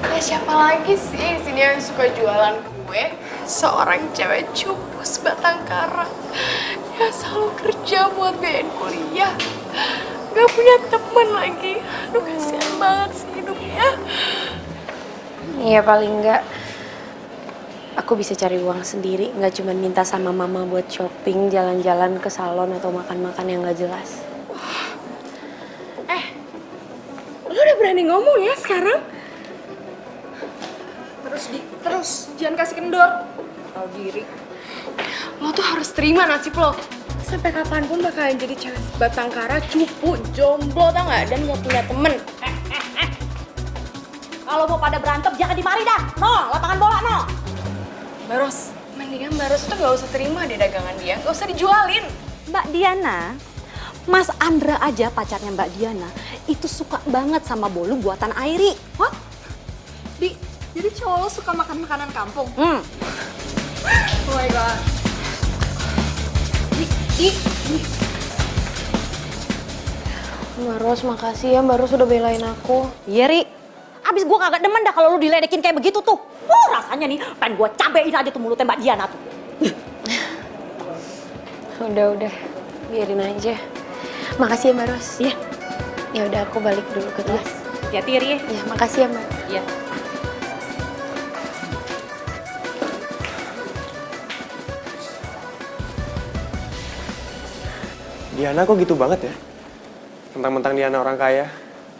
Ya siapa lagi sih di sini yang suka jualan kue? Seorang cewek cupu sebatang kara yang selalu kerja buat biayain kuliah. Gak punya teman lagi. Aduh kasihan banget sih hidupnya. Iya paling enggak aku bisa cari uang sendiri, nggak cuma minta sama mama buat shopping, jalan-jalan ke salon atau makan-makan yang nggak jelas. Lo udah berani ngomong ya sekarang? Terus jangan kasih kendor. Tahu diri. Lo tuh harus terima nasib lo. Sampai kapanpun bakalan jadi cewek batang kara, cupu, jomblo tau gak? Dan gak punya temen. Kalau mau pada berantem jangan dimari dah. No, lapangan bola no. Mbak Ros, mendingan Mbak Ros tuh gak usah terima deh dagangan dia. Gak usah dijualin. Mbak Diana, Mas Andra aja pacarnya Mbak Diana itu suka banget sama bolu buatan Airi. What? Jadi cowok lo suka makan makanan kampung? Hmm. Oh my god. Mbak Ros, makasih ya Mbak Ros udah belain aku. Iya, Ri. Abis gue kagak demen dah kalau lu diledekin kayak begitu tuh. Rasanya nih pengen gue cabein aja tuh mulutnya Mbak Diana tuh. Udah, biarin aja. Makasih ya Mbak Ros. Iya. Ya udah aku balik dulu ke kelas. Hati-hati ya, Ri. Ya, makasih ya Mbak. Iya. Diana kok gitu banget ya? Mentang-mentang Diana orang kaya.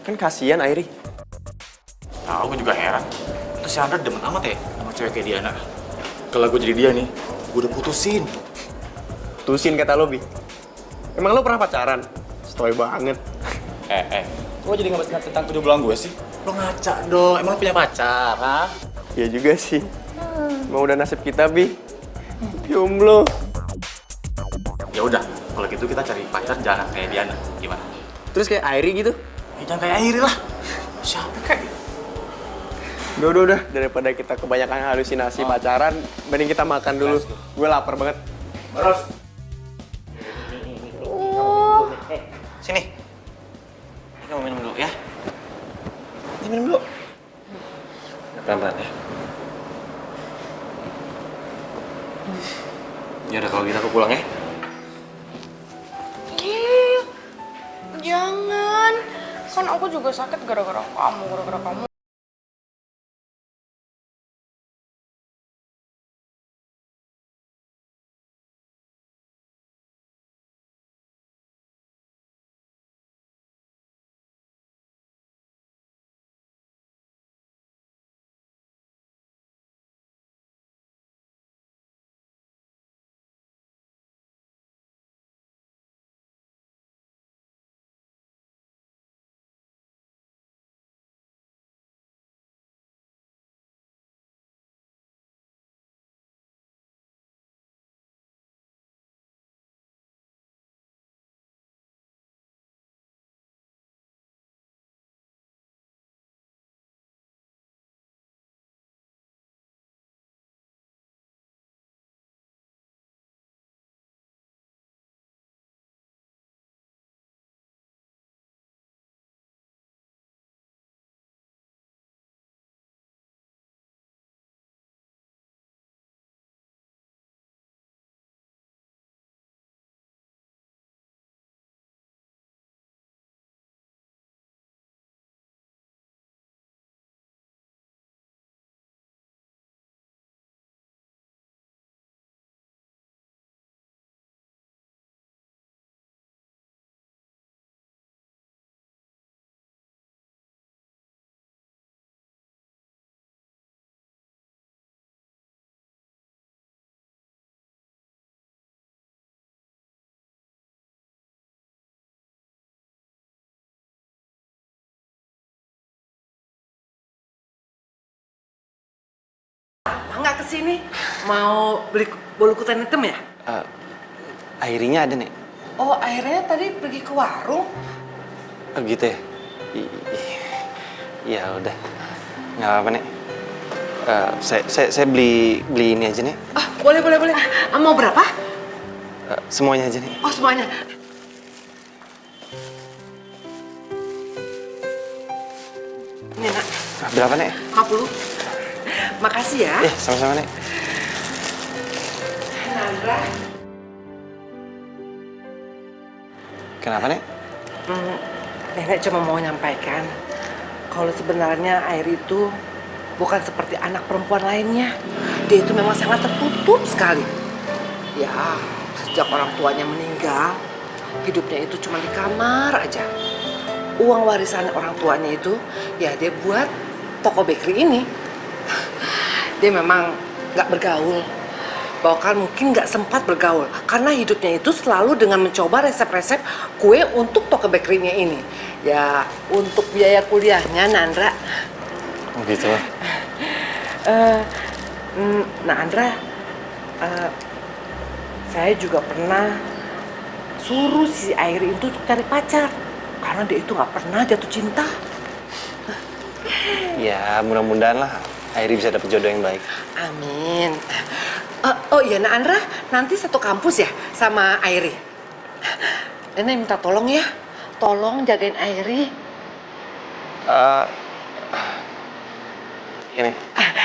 Kan kasihan Airi. Tahu gue juga heran. Terus si Andra demen amat ya sama cewek kayak Diana. Kalau gue jadi dia nih, gue udah putusin. Putusin kata lo, Bi. Emang lo pernah pacaran? Stoy banget. Lo jadi ngebahas tentang kejombloan gue sih? Lo ngaca dong, emang lo punya pacar, ha? Iya juga sih. Mau udah nasib kita, Bi. Jomblo. Ya udah, kalau gitu kita cari pacar jangan kayak Diana. Gimana? Terus kayak Airi gitu. Ya jangan kayak Airi lah. Siapa kayak? Udah. Daripada kita kebanyakan halusinasi pacaran, mending kita makan dulu. Gue lapar banget. Terus. Sini. Ini kamu minum dulu ya. Ini minum dulu. Pelan-pelan ya. Ya udah kalau gitu aku pulang ya. Jangan. Kan aku juga sakit gara-gara kamu. kesini? Mau beli bolu kutan hitam ya? Airinya ada, Nek. Oh, akhirnya tadi pergi ke warung. Oh, gitu ya? Ya udah. Nggak apa-apa, Nek. Saya beli ini aja, Nek. Ah, boleh. Mau berapa? Semuanya aja, Nek. Oh, semuanya. Ini, Nak. Berapa, Nek? 50. Makasih ya. Sama-sama, Nek. Nandra. Kenapa, Nek? Nenek cuma mau nyampaikan kalau sebenarnya Airi itu bukan seperti anak perempuan lainnya. Dia itu memang sangat tertutup sekali. Ya, sejak orang tuanya meninggal, hidupnya itu cuma di kamar aja. Uang warisan orang tuanya itu, ya dia buat toko bakery ini. Dia memang nggak bergaul. Bahkan mungkin nggak sempat bergaul. Karena hidupnya itu selalu dengan mencoba resep-resep kue untuk toko bakery-nya ini. Ya, untuk biaya kuliahnya, Nandra. Oh, gitu. Nandra, saya juga pernah suruh si Airi itu cari pacar. Karena dia itu nggak pernah jatuh cinta. Ya, mudah-mudahan lah Airi bisa dapet jodoh yang baik. Amin. Oh iya, Nandra, nanti satu kampus ya sama Airi. Nenek minta tolong ya. Tolong jagain Airi. Ini.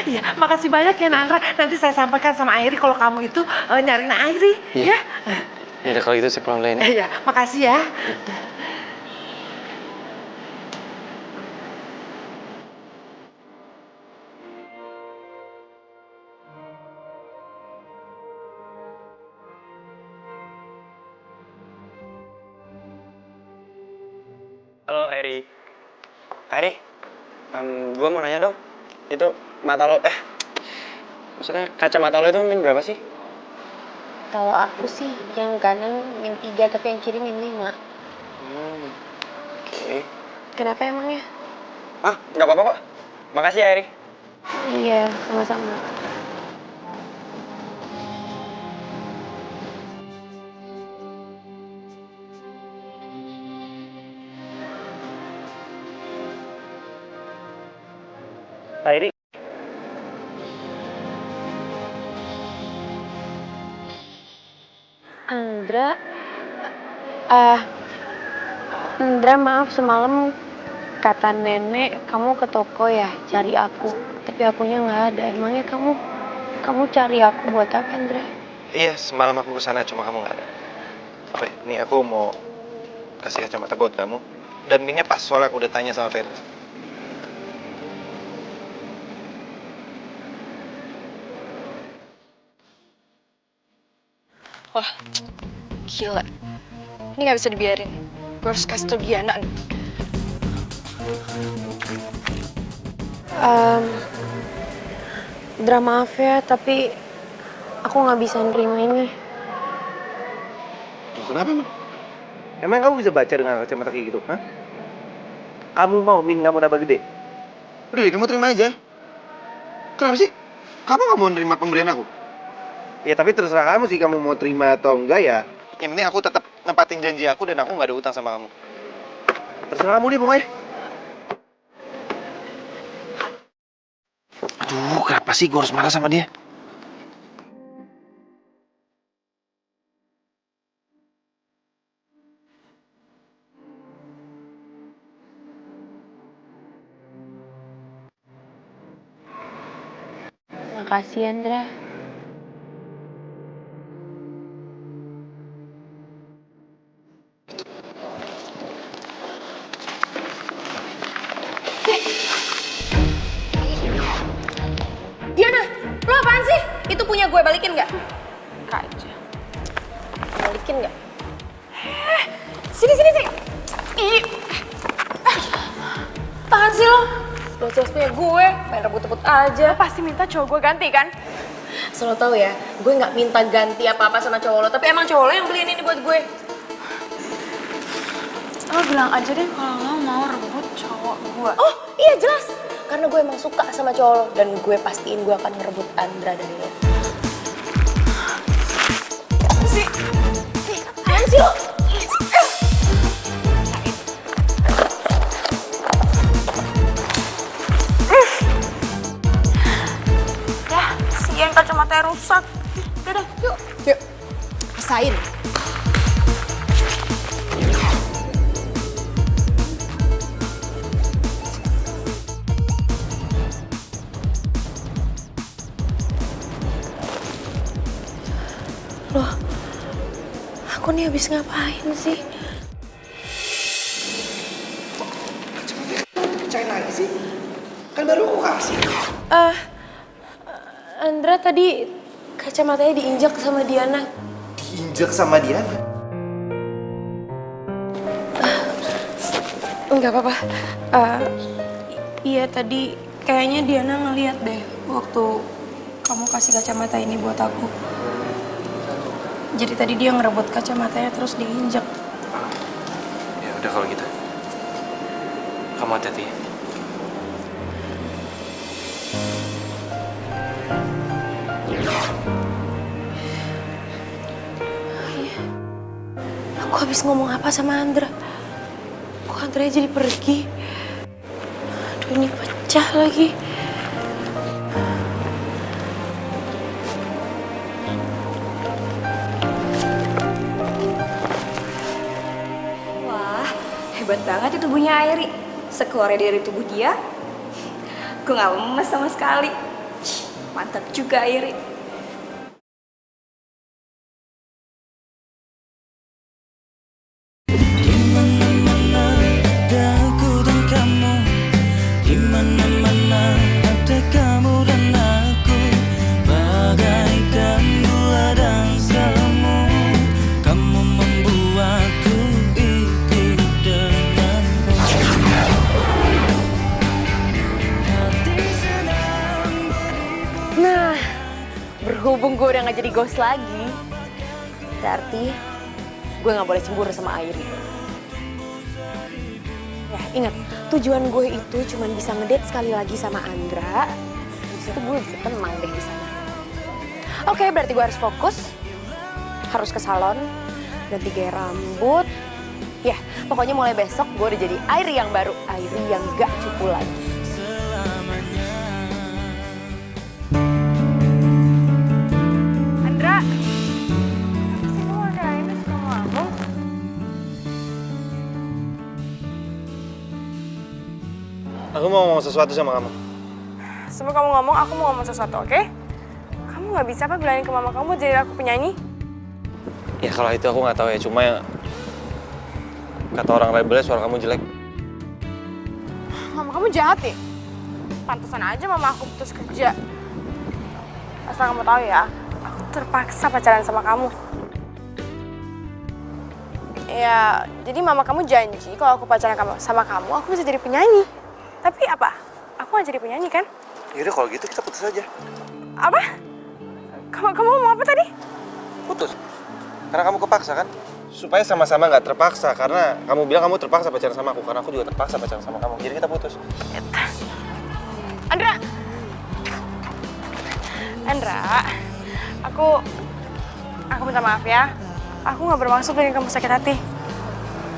Iya, makasih banyak ya Nandra. Nanti saya sampaikan sama Airi kalau kamu itu nyariin Airi. Iya. Ya. Ya kalau gitu saya pulang dulu ya. Iya, makasih ya. Halo, Airi. Airi, gue mau nanya dong. Itu mata lo, maksudnya kacamata lo itu min berapa sih? Kalau aku sih yang kanan min 3 tapi yang kiri min 5. Oke. Kenapa emangnya? Nggak apa-apa kok. Makasih ya, Airi. Iya, sama-sama. Airi. Andra, maaf semalam kata nenek kamu ke toko ya cari aku, tapi akunya nggak ada. Emangnya kamu cari aku buat apa, Andra? Iya, semalam aku kesana cuma kamu nggak ada. Oke, ini aku mau kasih kacamata buat kamu. Dan minnya pas, soalnya aku udah tanya sama Ferry. Wah, gila. Ini nggak bisa dibiarin. Gue harus kasih tau Diana. Andra, maaf ya, tapi aku nggak bisa nerima ini. Kenapa, Mang? Emang kamu bisa baca dengan kacamata kayak gitu, hah? Kamu mau min kamu nambah gede? Udah, kamu terima aja. Kenapa sih? Kamu nggak mau nerima pemberian aku? Ya tapi terserah kamu sih, kamu mau terima atau enggak ya. Yang penting aku tetap nempatin janji aku dan aku nggak ada utang sama kamu. Terserah kamu deh pokoknya. Aduh, kenapa sih gue harus marah sama dia? Makasih, Andra. Diana, lo apaan sih? Itu punya gue, balikin nggak? Aja. Balikin nggak? Sini. Ih. Tahan sih lo. Lo jelas punya gue, main rebut-rebut aja. Lo pasti minta cowok gue ganti kan? So, lo tau ya, gue nggak minta ganti apa-apa sama cowok lo, tapi emang cowok lo yang beliin ini buat gue. Lo bilang aja deh kalau lo mau rebut cowok gue. Oh iya jelas, karena gue emang suka sama cowok lo dan gue pastiin gue akan ngerebut Andra dari lo. Apaan sih lo? Sian kacamatanya rusak. Udah, yuk. Yuk, rasain. Loh, aku nih habis ngapain sih? Cain lagi sih? Kan baru aku kasih. Andra tadi kacamatanya diinjak sama Diana. Diinjek sama dia. Enggak apa-apa. Iya tadi kayaknya Diana ngeliat deh waktu kamu kasih kacamata ini buat aku. Jadi tadi dia ngerebut kacamatanya terus diinjak. Ya udah kalau gitu. Kamu hati-hati ya. Aku habis ngomong apa sama Andra? Kok Andra jadi pergi? Aduh ini pecah lagi. Wah, hebat banget itu tubuhnya Airi. Sekeluarnya dari tubuh dia, gue gak lemes sama sekali. Mantap juga Airi. Nah, berhubung gue udah gak jadi ghost lagi, berarti gue gak boleh cemburu sama Airi. Ya, ingat, tujuan gue itu cuma bisa ngedate sekali lagi sama Andra. Habis itu gue bisa tenang deh di sana. Oke, berarti gue harus fokus, harus ke salon, ganti gaya rambut. Ya, pokoknya mulai besok gue udah jadi Airi yang baru, Airi yang gak cupu lagi. Andra, sih kamu ada ini sama kamu? Aku mau ngomong sesuatu sama kamu. Sebelum kamu ngomong, aku mau ngomong sesuatu, oke? Kamu nggak bisa apa bilangin ke mama kamu jadi aku penyanyi? Ya kalau itu aku nggak tahu ya, cuma kata orang labelnya suara kamu jelek. Mama kamu jahat ya? Pantesan aja mama aku putus kerja. Asal kamu tahu ya, aku terpaksa pacaran sama kamu. Ya, jadi mama kamu janji kalau aku pacaran sama kamu, aku bisa jadi penyanyi. Tapi apa? Aku nggak jadi penyanyi kan? Yaudah kalau gitu kita putus aja. Apa? Kamu mau apa tadi? Putus. Karena kamu kepaksa kan? Supaya sama-sama nggak terpaksa, karena kamu bilang kamu terpaksa pacaran sama aku, karena aku juga terpaksa pacaran sama kamu. Jadi kita putus. Andra, aku minta maaf ya. Aku nggak bermaksud bikin kamu sakit hati.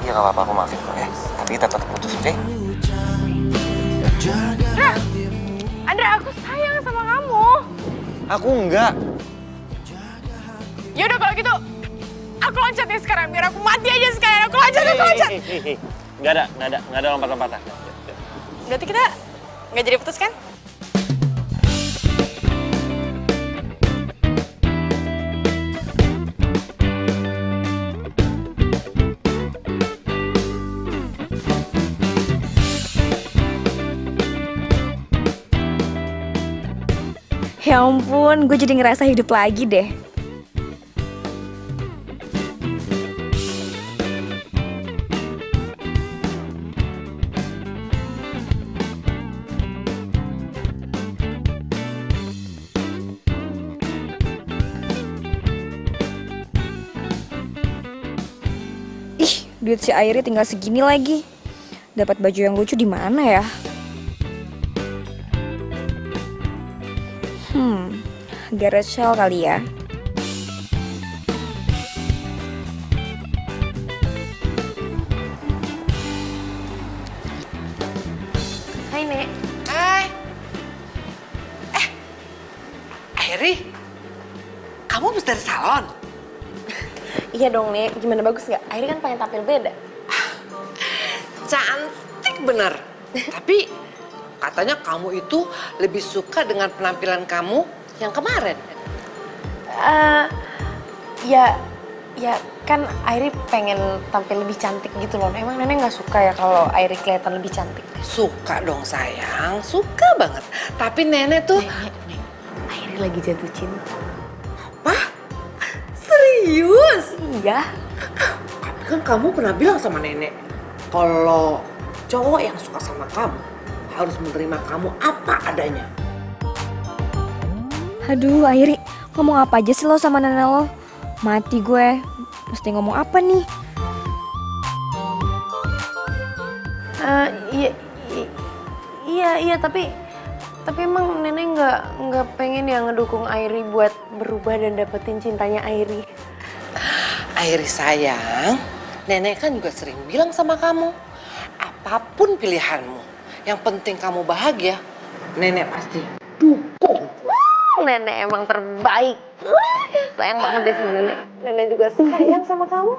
Iya nggak apa-apa, aku maafin kok ya. Tapi kita tetap putus, oke? Andra, aku sayang sama kamu. Aku enggak. Yaudah kalau gitu, aku loncat ya sekarang. Biar aku mati aja sekalian. Aku loncat. Nggak ada lompat-lompatan. Berarti kita nggak jadi putus kan? Ya ampun, gue jadi ngerasa hidup lagi deh. Ih, duit si Airi tinggal segini lagi. dapat baju yang lucu di mana ya? Garage Sale kali ya. Hai, Nek. Hai. Airi, kamu habis dari salon? Iya dong, Nek. Gimana, bagus nggak? Airi kan pengen tampil beda. Cantik bener. Tapi katanya kamu itu lebih suka dengan penampilan kamu yang kemarin. Ya kan Airi pengen tampil lebih cantik gitu loh. Emang Nenek nggak suka ya kalau Airi kelihatan lebih cantik? Suka dong sayang, suka banget. Tapi nenek tuh... Nek, Airi lagi jatuh cinta. Apa? Serius? Iya. Tapi kan kamu pernah bilang sama nenek, kalau cowok yang suka sama kamu harus menerima kamu apa adanya. Aduh, Airi, ngomong apa aja sih lo sama nenek lo? Mati gue, mesti ngomong apa nih? Iya, tapi emang Nenek nggak pengen ya ngedukung Airi buat berubah dan dapetin cintanya Airi. Airi sayang, nenek kan juga sering bilang sama kamu, apapun pilihanmu, yang penting kamu bahagia, nenek pasti dukung. Nenek emang terbaik. Sayang banget deh sama Nenek. Nenek juga sayang sama kamu.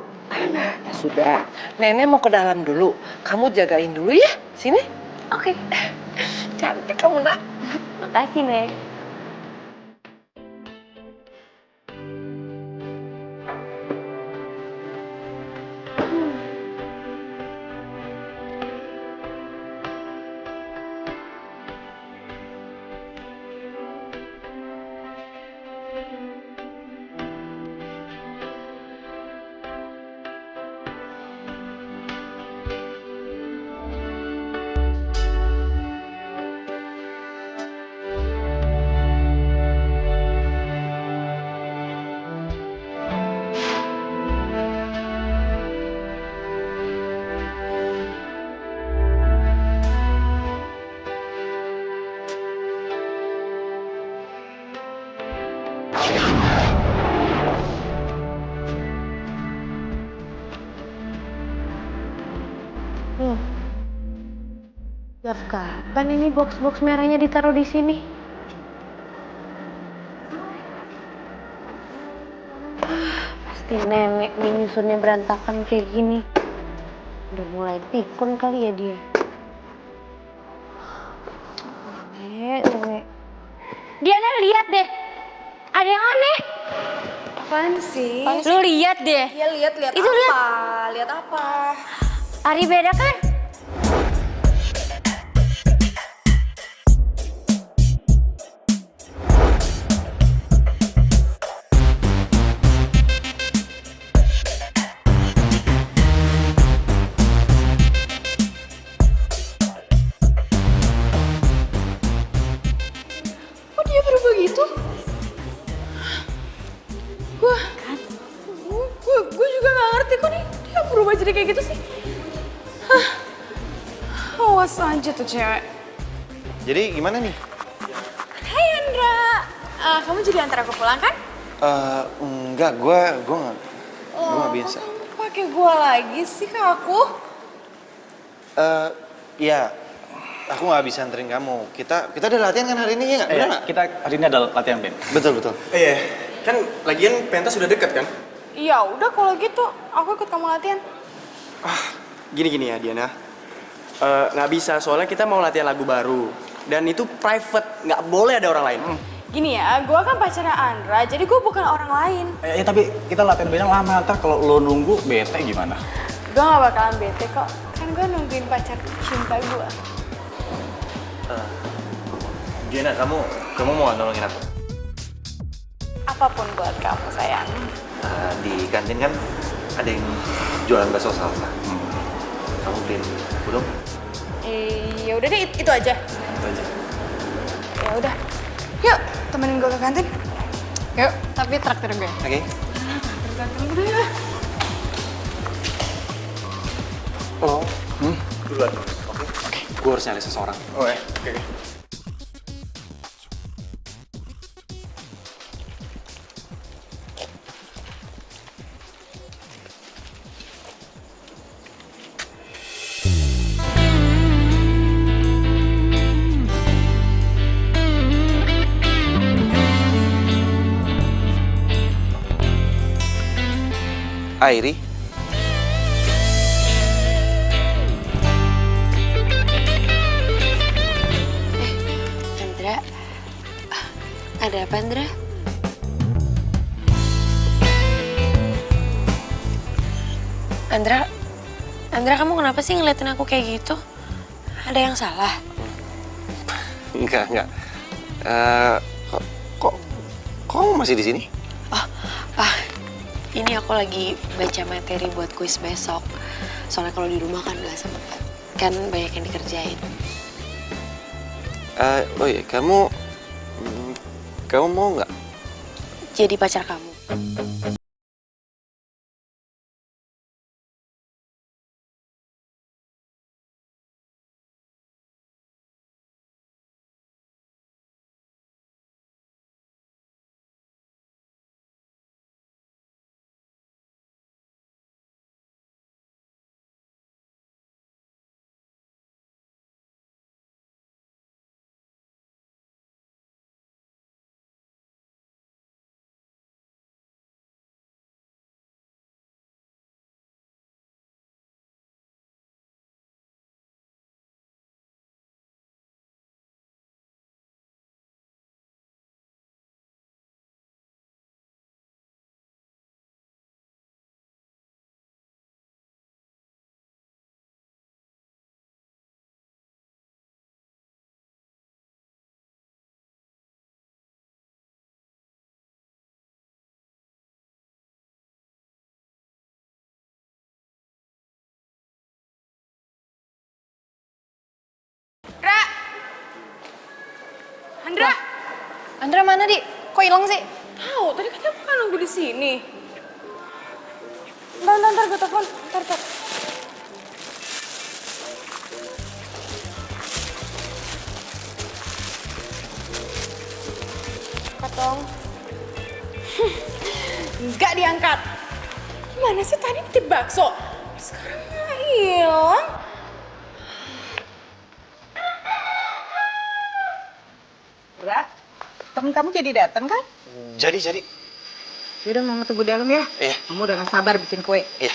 Ya sudah, nenek mau ke dalam dulu. Kamu jagain dulu ya, sini. Oke. Cantik kamu nak. Makasih, Nek. Sejak kapan ini box-box merahnya ditaruh di sini? Pasti Nenek nih nyusunnya berantakan kayak gini. Udah mulai pikun kali ya dia. Nenek. Diana, lihat deh. Ada yang aneh. Apaan sih? Lu lihat deh. Ya lihat Itu apa? lihat. Lihat apa? Ari beda kan? Kok dia berubah gitu? Gue juga gak ngerti kok nih dia berubah jadi kayak gitu sih. Awas aja tuh cewek. Jadi gimana nih? Hai Andra, kamu jadi antar aku pulang kan? Enggak, gue nggak biasa. Kok kamu pakai gue lagi sih ke aku? Ya, aku nggak bisa anterin kamu. Kita ada latihan kan hari ini ya nggak? Bener nggak? Kita hari ini ada latihan band. Betul. Iya, kan lagian pentas sudah dekat kan? Ya udah kalau gitu, aku ikut kamu latihan. Gini ya Diana, nggak bisa soalnya kita mau latihan lagu baru dan itu private, nggak boleh ada orang lain. Gini ya, gue kan pacarnya Andra, jadi gue bukan orang lain. Tapi kita latihan bandnya lama, ntar kalau lo nunggu bete gimana? Gue gak bakalan bete kok, kan gue nungguin pacar cinta gue. Diana, kamu mau nolongin aku? Apapun buat kamu sayang. Di kantin kan ada yang jualan bakso salsa. Kamu beliin aku dong? Ya udah deh, itu aja. Itu aja. Ya udah, yuk temenin gue ke kantin. Yuk, tapi traktir gue. Oke. Traktir gue deh ya. Lo duluan. Oke, gue harus nyari seseorang. Oh ya, oke. Airi, Andra, ada apa Andra? Andra kamu kenapa sih ngeliatin aku kayak gitu? Ada yang salah? enggak. Kok kamu masih di sini? Ini aku lagi baca materi buat kuis besok. Soalnya kalau di rumah kan gak sempet. Kan banyak yang dikerjain. Oh iya, kamu mau nggak? Jadi pacar kamu. Andra mana, Di? Kok hilang sih? Tahu, tadi katanya aku kan nunggu di sini. Ntar, gue telepon. Ntar. Katong. Nggak diangkat. Gimana sih tadi nitip bakso? Sekarang malah hilang. Bra, temen kamu jadi datang kan? Jadi. Yaudah mama tunggu dalam ya. Iya. Kamu udah gak sabar bikin kue. Iya.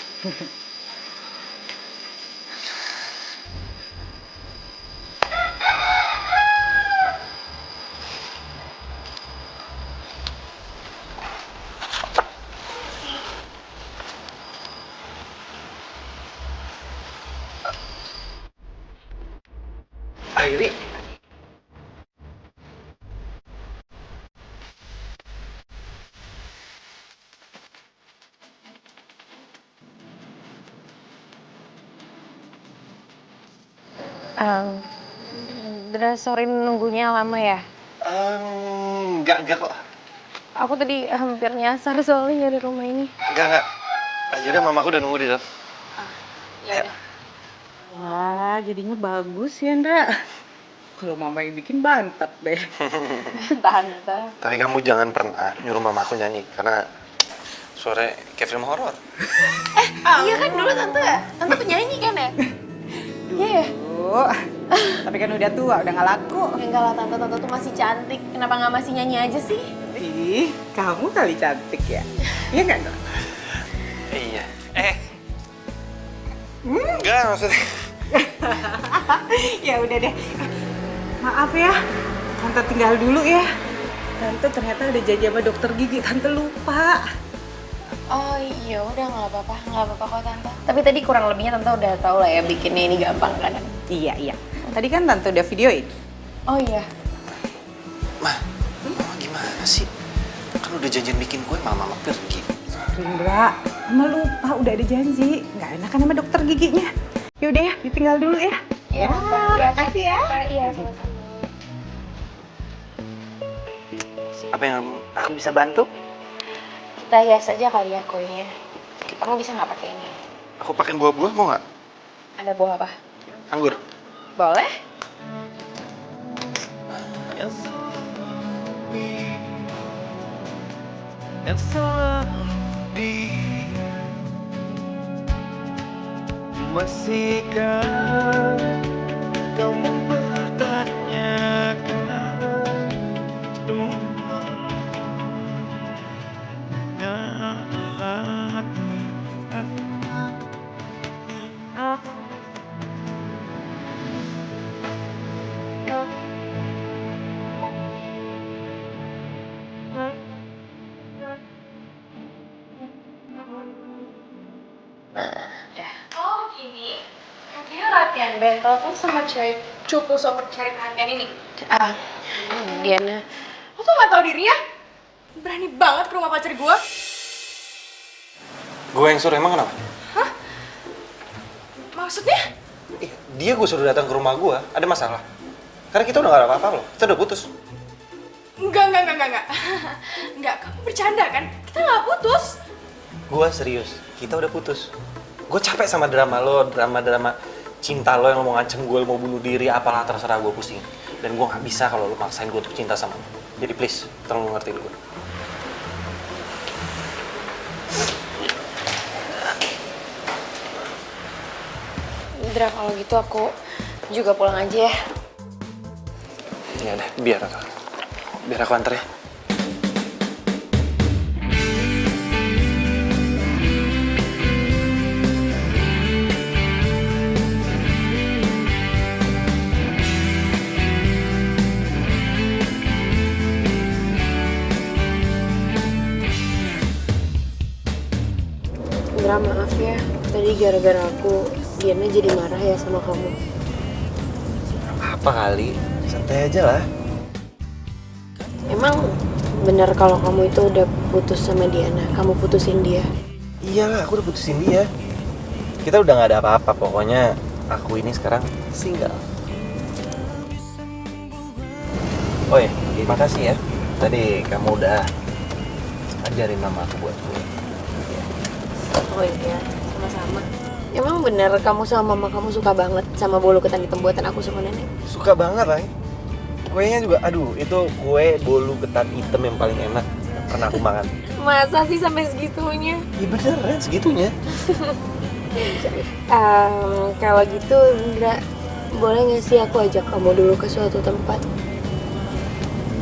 Airi. Andra, sorry nunggunya lama ya. Enggak kok. Aku tadi hampir nyasar soalnya nyari rumah ini. Enggak. Yaudah, mamaku udah nunggu di dalam. Ya. Wah, jadinya bagus ya, Ndra. Kalau mama yang bikin bantet deh. Tante. Tapi kamu jangan pernah nyuruh mamaku nyanyi karena suara kayak film horor. Iya kan dulu tante penyanyi kan ya? Iya. Tapi kan udah tua, udah gak laku. Enggak lah tante tuh masih cantik. Kenapa nggak masih nyanyi aja sih? Ih, kamu kali cantik ya. Iya nggak, Ndra? Iya. Enggak maksudnya. Ya udah deh. Maaf ya, Tante tinggal dulu ya. Tante ternyata ada janji sama dokter gigi, Tante lupa. Oh iya udah nggak apa-apa kok tante. Tapi tadi kurang lebihnya tante udah tahu lah ya bikinnya ini gampang kan? Iya. Tadi kan Tante udah videoin. Oh iya. Mama gimana sih? Kan udah janjian bikin kue, mama pergi. Indra, Mama lupa udah ada janji. Nggak enak kan sama dokter giginya. Yaudah ya, ditinggal dulu ya. Iya, makasih ya. Iya, sama-sama. Apa yang aku bisa bantu? Kita hias aja kali ya kuenya. Kamu bisa nggak pakai ini? Aku pakai buah-buah mau nggak? Ada buah apa? Anggur. Boleh? Masihkah kamu bertanyakan Oh gini, katanya latihan battle tuh sama cewek cupu super cari perhatian ini. Diana, lo tuh gak tau diri ya? Berani banget ke rumah pacar gue. Gue yang suruh, emang kenapa? Maksudnya? Dia gue suruh datang ke rumah gue, ada masalah. Karena kita udah gak ada apa-apa loh, kita udah putus. Enggak. Enggak, kamu bercanda kan? Kita gak putus. Gue serius, kita udah putus. Gue capek sama drama lo, drama cinta lo yang lo mau ngancem gue, mau bunuh diri, apalah terserah, gue pusing. Dan gue gak bisa kalau lo maksain gue untuk cinta sama lo. Jadi please, tolong lo ngertiin gue. Dra, kalau gitu aku juga pulang aja ya. Ya udah, biar aku anter ya. Dra, maaf ya. Tadi gara-gara aku, Diana jadi marah ya sama kamu. Apa kali? Santai aja lah. Emang benar kalau kamu itu udah putus sama Diana? Kamu putusin dia? Iyalah, aku udah putusin dia. Kita udah gak ada apa-apa, pokoknya aku ini sekarang single. Oh ya, makasih ya. Tadi kamu udah ajarin mama aku buat gue. Oh iya, sama-sama. Emang bener kamu sama mama kamu suka banget sama bolu ketan hitam buatan aku sama nenek? Suka banget lah. Kuenya juga, aduh, itu kue bolu ketan hitam yang paling enak yang pernah aku makan. Masa sih sampai segitunya? Iya beneran segitunya. Kalau gitu, Indra, boleh nggak sih aku ajak kamu dulu ke suatu tempat?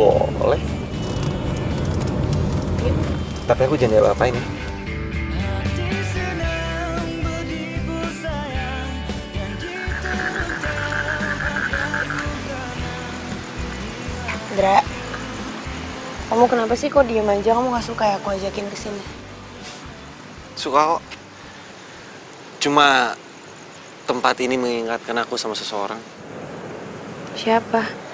Boleh. Tapi aku jangan apa-apain ya. Indra, kamu kenapa sih kok diem aja? Kamu nggak suka ya aku ajakin ke sini? Suka kok. Cuma tempat ini mengingatkan aku sama seseorang. Siapa?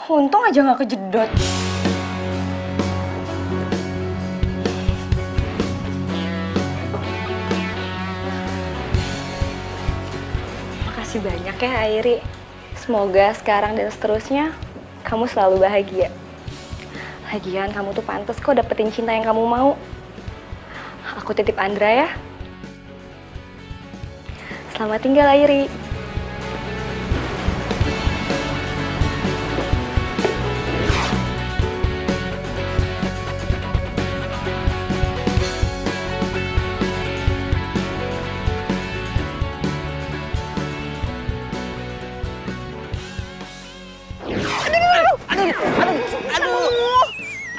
Untung aja nggak kejedot. Makasih banyak ya Airi. Semoga sekarang dan seterusnya kamu selalu bahagia. Lagian kamu tuh pantas kok dapetin cinta yang kamu mau. Aku titip Andra ya. Selamat tinggal Airi.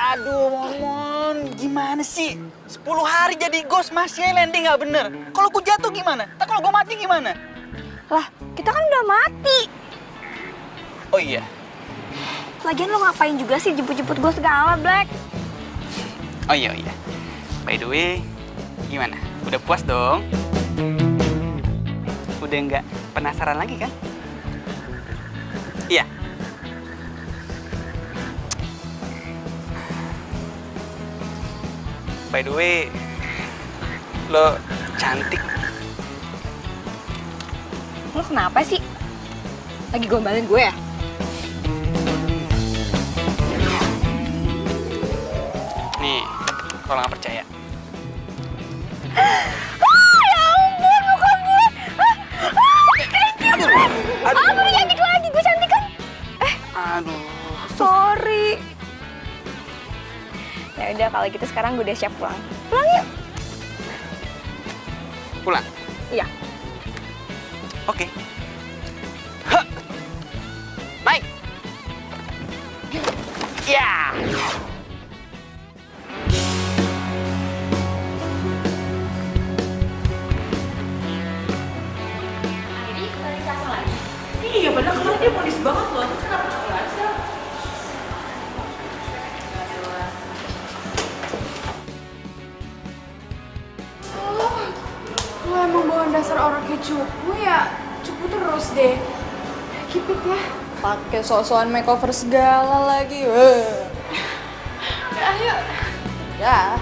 Aduh, Momon, gimana sih? 10 hari jadi ghost masih landing nggak bener. Kalau gue jatuh gimana? Tak kalau gue mati gimana? Lah, kita kan udah mati. Oh iya. Lagian lo ngapain juga sih jemput-jemput gue segala, Black? Oh iya. By the way, gimana? Udah puas dong? Udah nggak penasaran lagi kan? Iya. By the way, lo cantik. Lo kenapa sih? Lagi gombalin gue ya? Nih, kalau nggak percaya. Ya ampun, muka gue. Thank you, Black. Aku udah cantik lagi, gue cantik kan? Aduh. Sorry. Ya udah kalau gitu sekarang gue udah siap pulang. Pulang yuk. Pulang? Iya. Oke. Hah. Naik. Ya. Iya, padahal kemarin dia modis banget loh. Terus kenapa nggak sih? Lo emang bawa dasar orang kayak cupu ya? Cupu terus deh. Keep it ya. Pakai sok-sokan makeover segala lagi. Ya, ayo. Ya.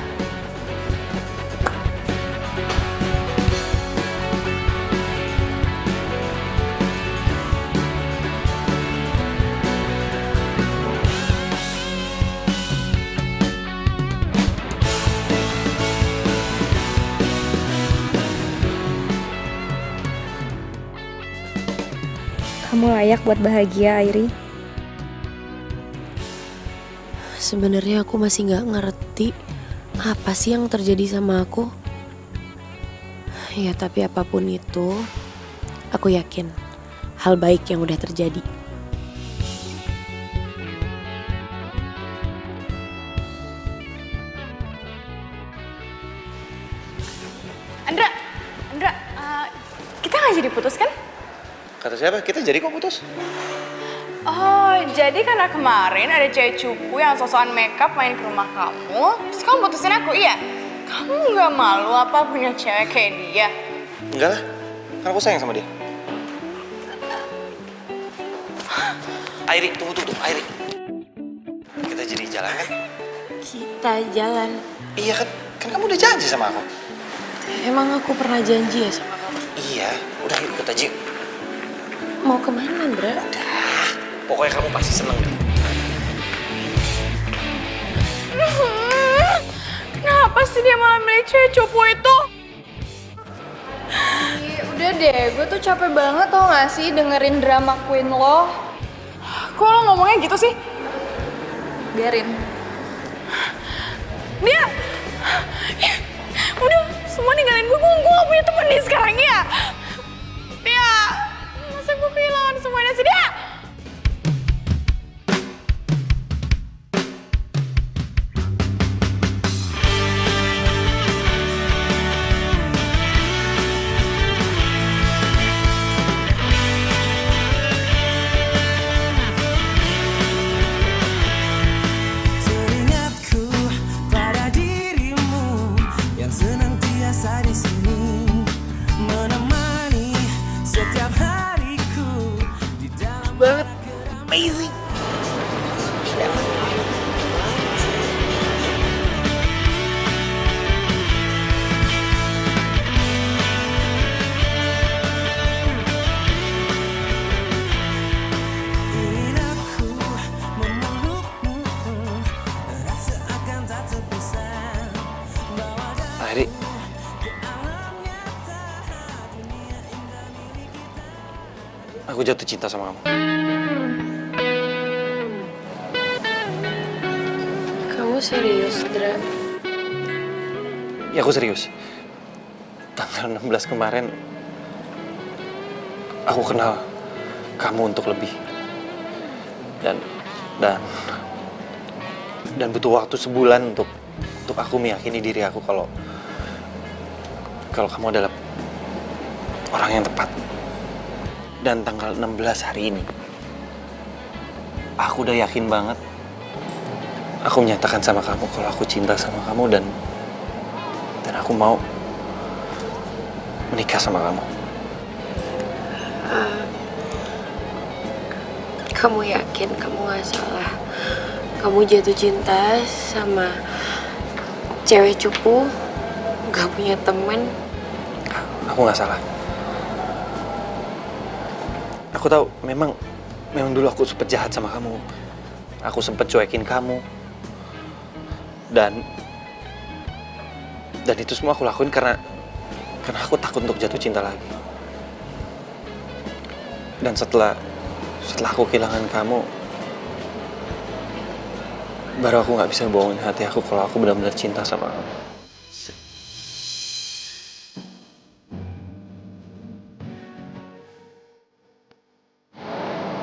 Kamu layak buat bahagia, Airi. Sebenarnya aku masih nggak ngerti apa sih yang terjadi sama aku. Ya tapi apapun itu, aku yakin hal baik yang udah terjadi. Andra, kita nggak jadi putus kan? Kata siapa? Kita jadi kok putus? Oh, jadi karena kemarin ada cewek cupu yang sosokan makeup main ke rumah kamu, terus kamu putusin aku, iya? Kamu nggak malu apa punya cewek kayak dia? Enggak lah, kan aku sayang sama dia. Airi, tunggu, Airi. Kita jadi jalan kan? Kita jalan. Iya kan kamu udah janji sama aku. Emang aku pernah janji ya sama kamu? Iya, udah yuk ikut aja yuk. Mau kemana, Andra? Udah, pokoknya kamu pasti seneng deh. Kenapa sih dia malah milih cewek cupu itu? Udah deh, gue tuh capek banget tau gak sih dengerin drama queen lo. Kok lo ngomongnya gitu sih? Biarin. Dia, ya, udah semua ninggalin gue gak punya temen nih sekarang ya. Dia, masa gue kehilangan semuanya sih dia? Teringatku pada dirimu yang senantiasa di sini menemani setiap hariku di dalam Banget, amazing. sudah. Ingin aku memelukmu, rasa akan tak terpisah. Bawa Airi, aku jatuh cinta sama kamu. Kamu serius, Dra? Ya aku serius. Tanggal 16 kemarin, aku kenal kamu untuk lebih. Dan butuh waktu sebulan untuk aku meyakini diri aku kalau kamu adalah orang yang tepat. Dan tanggal 16 hari ini, aku udah yakin banget. Aku menyatakan sama kamu kalau aku cinta sama kamu dan aku mau menikah sama kamu. Kamu yakin kamu gak salah? Kamu jatuh cinta sama cewek cupu, gak punya temen? Aku nggak salah. Aku tahu memang dulu aku sempet jahat sama kamu. Aku sempet cuekin kamu. Dan itu semua aku lakuin karena aku takut untuk jatuh cinta lagi. Dan setelah aku kehilangan kamu, baru aku nggak bisa bohongin hati aku kalau aku benar-benar cinta sama kamu.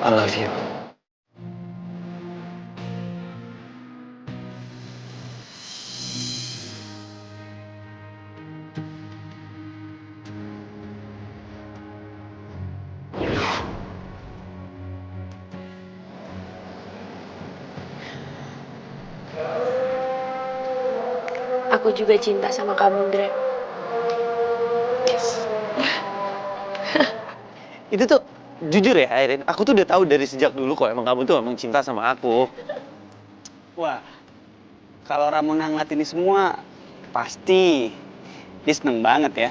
I love you. Aku juga cinta sama kamu, Dre. Itu tuh jujur ya, Airin, aku tuh udah tahu dari sejak dulu kok emang kamu tuh emang cinta sama aku. Wah, kalau Ramona ngeliat ini semua, pasti dia seneng banget ya.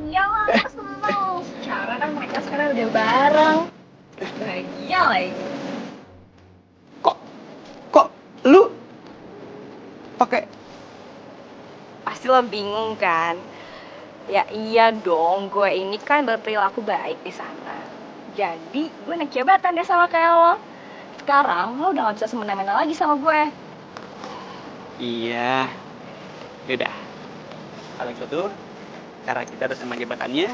Iyalah, aku seneng. Secara kan mereka sekarang udah bareng. Bahagia lagi. Kok lu pakai? Pasti lo bingung kan? Ya iya dong, gue ini kan berperilaku baik di sana. Jadi gue naik jabatan deh sama kayak lo. Sekarang lo udah gak bisa semena-mena lagi sama gue. Iya. Yaudah. Kalau gitu, karena kita udah sama jabatannya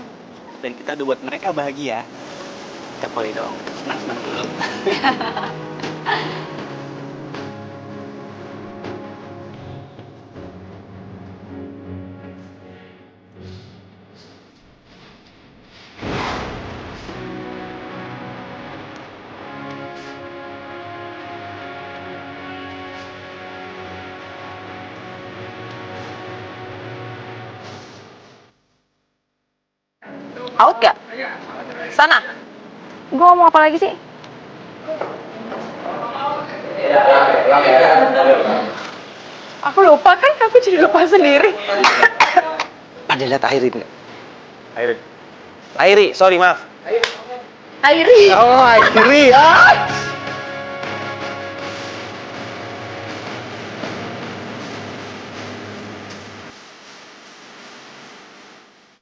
dan kita udah buat mereka bahagia, kita boleh dong senang-senang dulu. Out gak? Sana. Gue ngomong apa lagi sih? Aku lupa kan, aku jadi lupa sendiri. Pada lihat Airin nggak? Airi, sorry maaf. Airi. Oh, Airi.